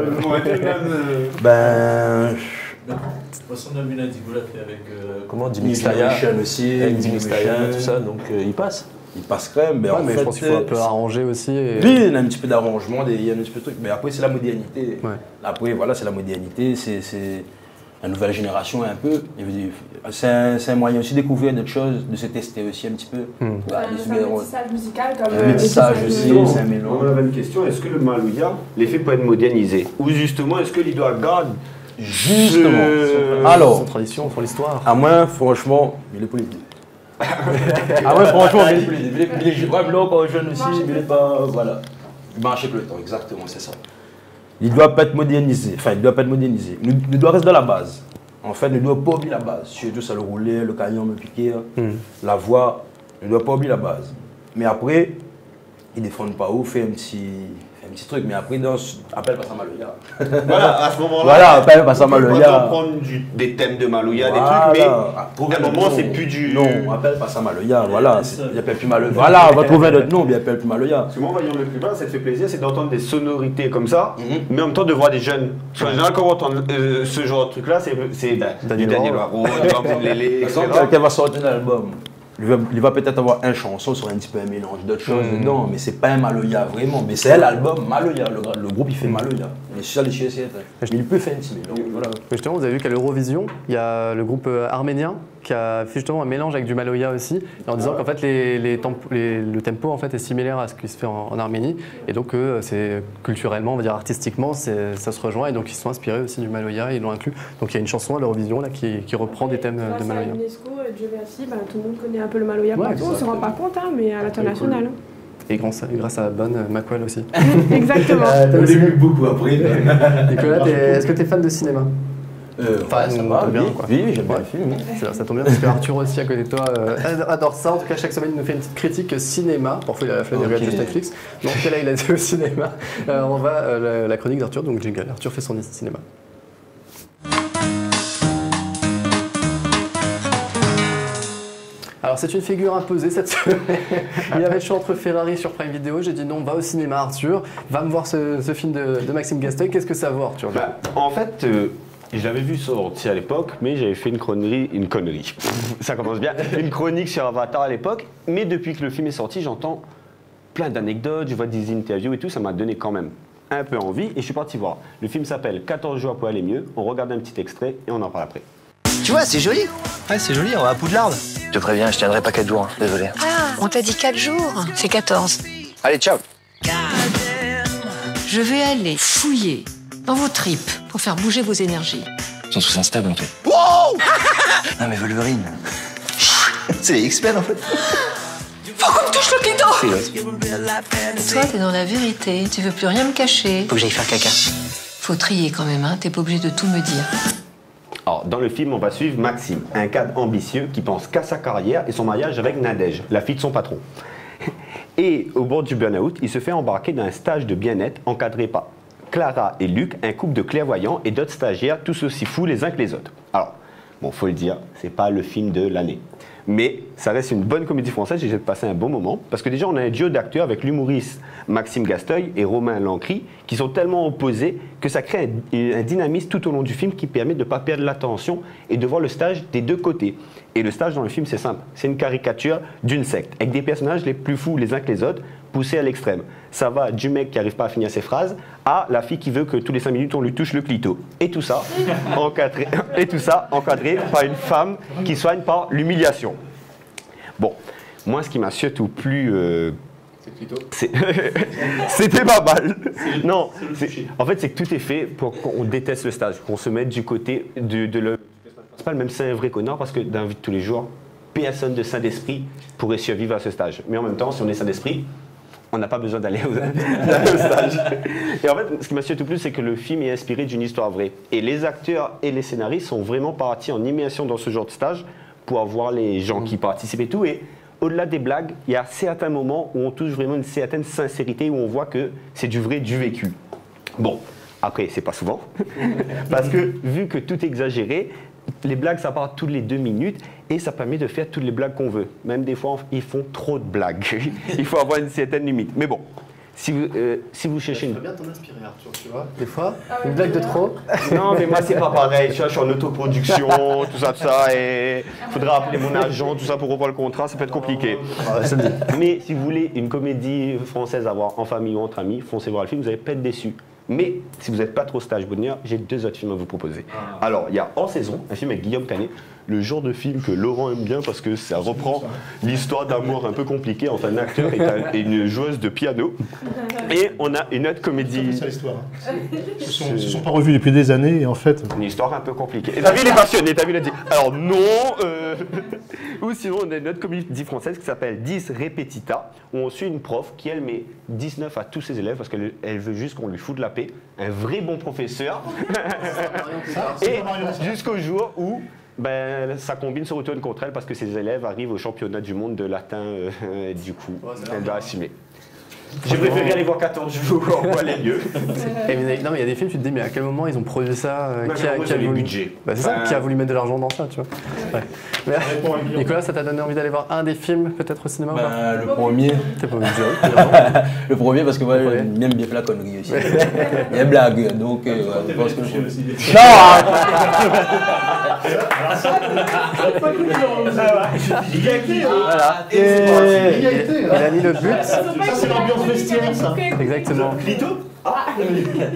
On a vu Nadigo l'a fait avec comment Jimmy Staya aussi, avec Jimmy Staya, tout ça, donc il passe. Il passe quand même, mais en fait, je pense qu'il faut un peu arranger aussi. Oui, il y a un petit peu d'arrangement, il y a un petit peu de trucs, mais après c'est la modernité. Ouais. Après voilà, c'est la modernité, c'est la nouvelle génération un peu. C'est un moyen aussi de découvrir d'autres choses, de se tester aussi un petit peu. C'est un métissage musical comme un métissage aussi, c'est un mélange. On avait une question, est-ce que le Malouya, l'effet peut être modernisé? Ou justement, est-ce que il doit garder alors, son tradition, son histoire? À moi, franchement, il est politique. Ah ouais, franchement, il est encore jeune aussi, il est pas. Voilà. Il marche avec le temps, exactement, c'est ça. Il ne doit pas être modernisé. Enfin, il ne doit pas être modernisé. Il doit rester dans la base. En fait, il ne doit pas oublier la base. Surtout, ça le rouler, le canyon, le piquer, la voix. Il ne doit pas oublier la base. Mais après, ils ne défendent pas où, fait un petit truc, mais après, appelle pas ça Malouya. Voilà, à ce moment-là, voilà, appelle pas ça Malouya. On prendre des thèmes de Malouya, des trucs, mais à un moment, c'est plus du. Non, appelle pas ça Malouya, voilà. Il appelle plus Malouya. Voilà, on va trouver un autre nom, mais il appelle plus Malouya. Parce que moi, voyons le plus bas, ça te fait plaisir, c'est d'entendre des sonorités comme ça, mais en même temps de voir des jeunes. Parce qu'en général, quand on entend ce genre de truc-là, c'est du Daniel Waro, du Ramzin Lélé, etc. Quelqu'un va sortir un album. Il va peut-être avoir une chanson sur un petit peu un mélange d'autres choses dedans, mais c'est pas un Malouya vraiment. Mais c'est l'album Malouya, le groupe il fait Malouya. Mais c'est ça les chiens, il peut faire un petit mélange. Voilà. Justement, vous avez vu qu'à l'Eurovision, il y a le groupe arménien qui a fait justement un mélange avec du Malouya aussi, en disant qu'en fait le tempo en fait est similaire à ce qui se fait en Arménie, et donc c'est culturellement, on va dire artistiquement, ça se rejoint, et donc ils se sont inspirés aussi du Malouya, ils l'ont inclus. Donc il y a une chanson à l'Eurovision là qui reprend des thèmes de Malouya. UNESCO, Dieu merci, tout le monde connaît un peu le Malouya partout, on ne se rend pas compte, mais à l'international. Et grâce à Bonne Makwel aussi. Exactement. On l'a vu beaucoup après. Nicolas, est-ce que tu es fan de cinéma? Enfin, ça va bien, quoi. Oui, j'aime bien le film. Ça tombe bien parce que Arthur aussi à côté de toi adore ça. En tout cas, chaque semaine il nous fait une petite critique cinéma. Parfois il a la flemme de regarder juste Netflix. Mais en tout cas là il a été au cinéma. On va la chronique d'Arthur, donc jingle. Arthur fait son cinéma. Alors c'est une figure imposée cette semaine. Il y avait le choix entre Ferrari sur Prime Video. J'ai dit non, va au cinéma Arthur. Va me voir ce film de Maxime Gasteuil. Qu'est-ce que ça vaut Arthur? En fait, je l'avais vu sortir à l'époque, mais j'avais fait une connerie. Ça commence bien. Une chronique sur Avatar à l'époque. Mais depuis que le film est sorti, j'entends plein d'anecdotes, je vois des interviews et tout. Ça m'a donné quand même un peu envie et je suis parti voir. Le film s'appelle 14 jours pour aller mieux. On regarde un petit extrait et on en parle après. Tu vois, c'est joli. Ouais, c'est joli, on va à Poudlard. Je te préviens, je tiendrai pas 4 jours, désolé. Ah, on t'a dit 4 jours, c'est 14. Allez, ciao. Je vais aller fouiller dans vos tripes pour faire bouger vos énergies. Ils sont tous instables en fait. Wow. Non mais Wolverine. C'est les X-Men en fait. Faut qu'on me touche le clito. Toi, t'es dans la vérité, tu veux plus rien me cacher. Faut que j'aille faire caca. Faut trier quand même, hein, t'es pas obligé de tout me dire. Alors, dans le film, on va suivre Maxime, un cadre ambitieux qui pense qu'à sa carrière et son mariage avec Nadège, la fille de son patron. Et au bord du burn-out, il se fait embarquer dans un stage de bien-être encadré par Clara et Luc, un couple de clairvoyants et d'autres stagiaires, tous aussi fous les uns que les autres. Alors, Bon, faut le dire, c'est pas le film de l'année. Mais ça reste une bonne comédie française et j'ai passé un bon moment. Parce que déjà, on a un duo d'acteurs avec l'humoriste Maxime Gasteuil et Romain Lancry qui sont tellement opposés que ça crée un dynamisme tout au long du film qui permet de ne pas perdre l'attention et de voir le stage des deux côtés. Et le stage dans le film, c'est simple. C'est une caricature d'une secte avec des personnages les plus fous les uns que les autres, poussés à l'extrême. Ça va du mec qui n'arrive pas à finir ses phrases à la fille qui veut que tous les 5 minutes on lui touche le clito. Et tout ça encadré par une femme qui soigne par l'humiliation. Bon, moi ce qui m'a surtout plu... C'était pas mal. Non, en fait c'est que tout est fait pour qu'on déteste le stage, qu'on se mette du côté de le... C'est pas le même, c'est un vrai connard parce que dans la vie de tous les jours, personne de sain d'esprit pourrait survivre à ce stage. Mais en même temps, si on est sain d'esprit, on n'a pas besoin d'aller au stage. Et en fait, ce qui m'a surtout plu, c'est que le film est inspiré d'une histoire vraie. Et les acteurs et les scénaristes sont vraiment partis en immersion dans ce genre de stage pour avoir les gens qui participent et tout. Et au-delà des blagues, il y a certains moments où on touche vraiment une certaine sincérité, où on voit que c'est du vrai, du vécu. Bon, après, c'est pas souvent. Parce que vu que tout est exagéré, les blagues, ça part toutes les 2 minutes et ça permet de faire toutes les blagues qu'on veut. Même des fois, ils font trop de blagues. Il faut avoir une certaine limite. Mais bon, si vous cherchez une... Tu peux bien t'en inspirer, Arthur, tu vois. Des fois, une blague de trop. Non, mais moi, c'est pas pareil. Tu vois, je suis en autoproduction, tout ça. Et il faudra appeler mon agent, tout ça, pour revoir le contrat. Ça peut être compliqué. Mais si vous voulez une comédie française à voir en famille ou entre amis, foncez voir le film, vous n'allez pas être déçus. Mais si vous n'êtes pas trop stage bonheur, j'ai 2 autres films à vous proposer. Alors, il y a Hors saison, un film avec Guillaume Canet, le genre de film que Laurent aime bien parce que ça reprend l'histoire d'amour un peu compliquée entre un acteur et une joueuse de piano. Et on a une autre comédie. C'est l'histoire. Ils ne se sont pas revus depuis des années et en fait. Une histoire un peu compliquée. Et t'as vu, il est passionné, t'as vu, il a dit. Alors non. Ou sinon, on a une autre comédie française qui s'appelle 10 Repetita, où on suit une prof qui, elle, met 19 à tous ses élèves parce qu'elle veut juste qu'on lui foute la paix. Un vrai bon professeur. Et jusqu'au jour où sa combine se retourne contre elle parce que ses élèves arrivent au championnat du monde de latin. Du coup, elle doit assumer. J'ai préféré aller voir 14 jours en voit les lieux. Non, mais il y a des films, tu te dis, mais à quel moment ils ont produit ça? Qui a voulu budget. C'est ça, qui a voulu mettre de l'argent dans ça, tu vois. Ouais. Mais, Nicolas, ça t'a donné envie d'aller voir un des films, peut-être au cinéma? Le premier. T'es pas obligé. Le premier, parce que moi, j'aime bien la connerie aussi. Il y a blague, donc je pense que je... Voilà. Il a mis le but. Ça, c'est l'ambiance vestiaire, ça. Exactement.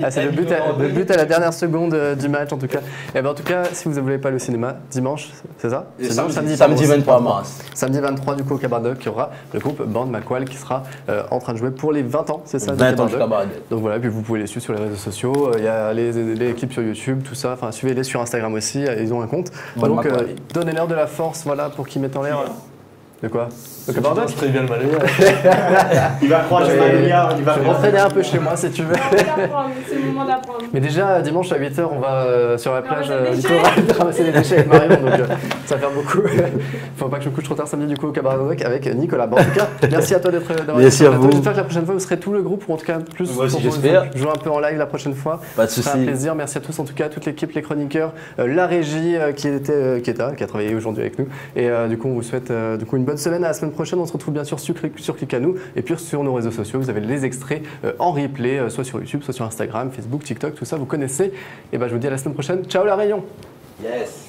C'est le but à la dernière seconde du match, en tout cas. Et ben, en tout cas, si vous ne voulez pas le cinéma, dimanche, c'est ça? Samedi 23 mars. Samedi 23, du coup, au Cabardoc, il y aura le groupe Bande Maqual qui sera en train de jouer pour les 20 ans, c'est ça? 20 ans du Cabardoc. Donc voilà, puis vous pouvez les suivre sur les réseaux sociaux. Il y a les clips sur YouTube, tout ça. Enfin, suivez-les sur Instagram aussi, ils ont un compte. Donc, donnez-leur de la force, voilà, pour qu'ils mettent en l'air. De quoi? Le Cabardoc? Très bien le malaya. Il va croire que je vais m'entraîner un peu chez moi si tu veux. C'est le moment d'apprendre. Mais déjà, dimanche à 8h, on va sur la plage ramasser des déchets avec Marion, donc ça va faire beaucoup. Faut pas que je me couche trop tard samedi du coup au Cabardoc avec Nicolas. Bon, en tout cas, merci à toi d'avoir été là. J'espère que la prochaine fois vous serez tout le groupe, ou en tout cas plus pour jouer un peu en live la prochaine fois. Pas de soucis. C'est un plaisir. Merci à tous en tout cas, toute l'équipe, les chroniqueurs, la régie qui a travaillé aujourd'hui avec nous. Et du coup, on vous souhaite une bonne semaine. À la semaine prochaine, on se retrouve bien sûr sur Click à nous et puis sur nos réseaux sociaux. Vous avez les extraits en replay, soit sur YouTube, soit sur Instagram, Facebook, TikTok, tout ça, vous connaissez. Et ben, je vous dis à la semaine prochaine. Ciao la Réunion. Yes.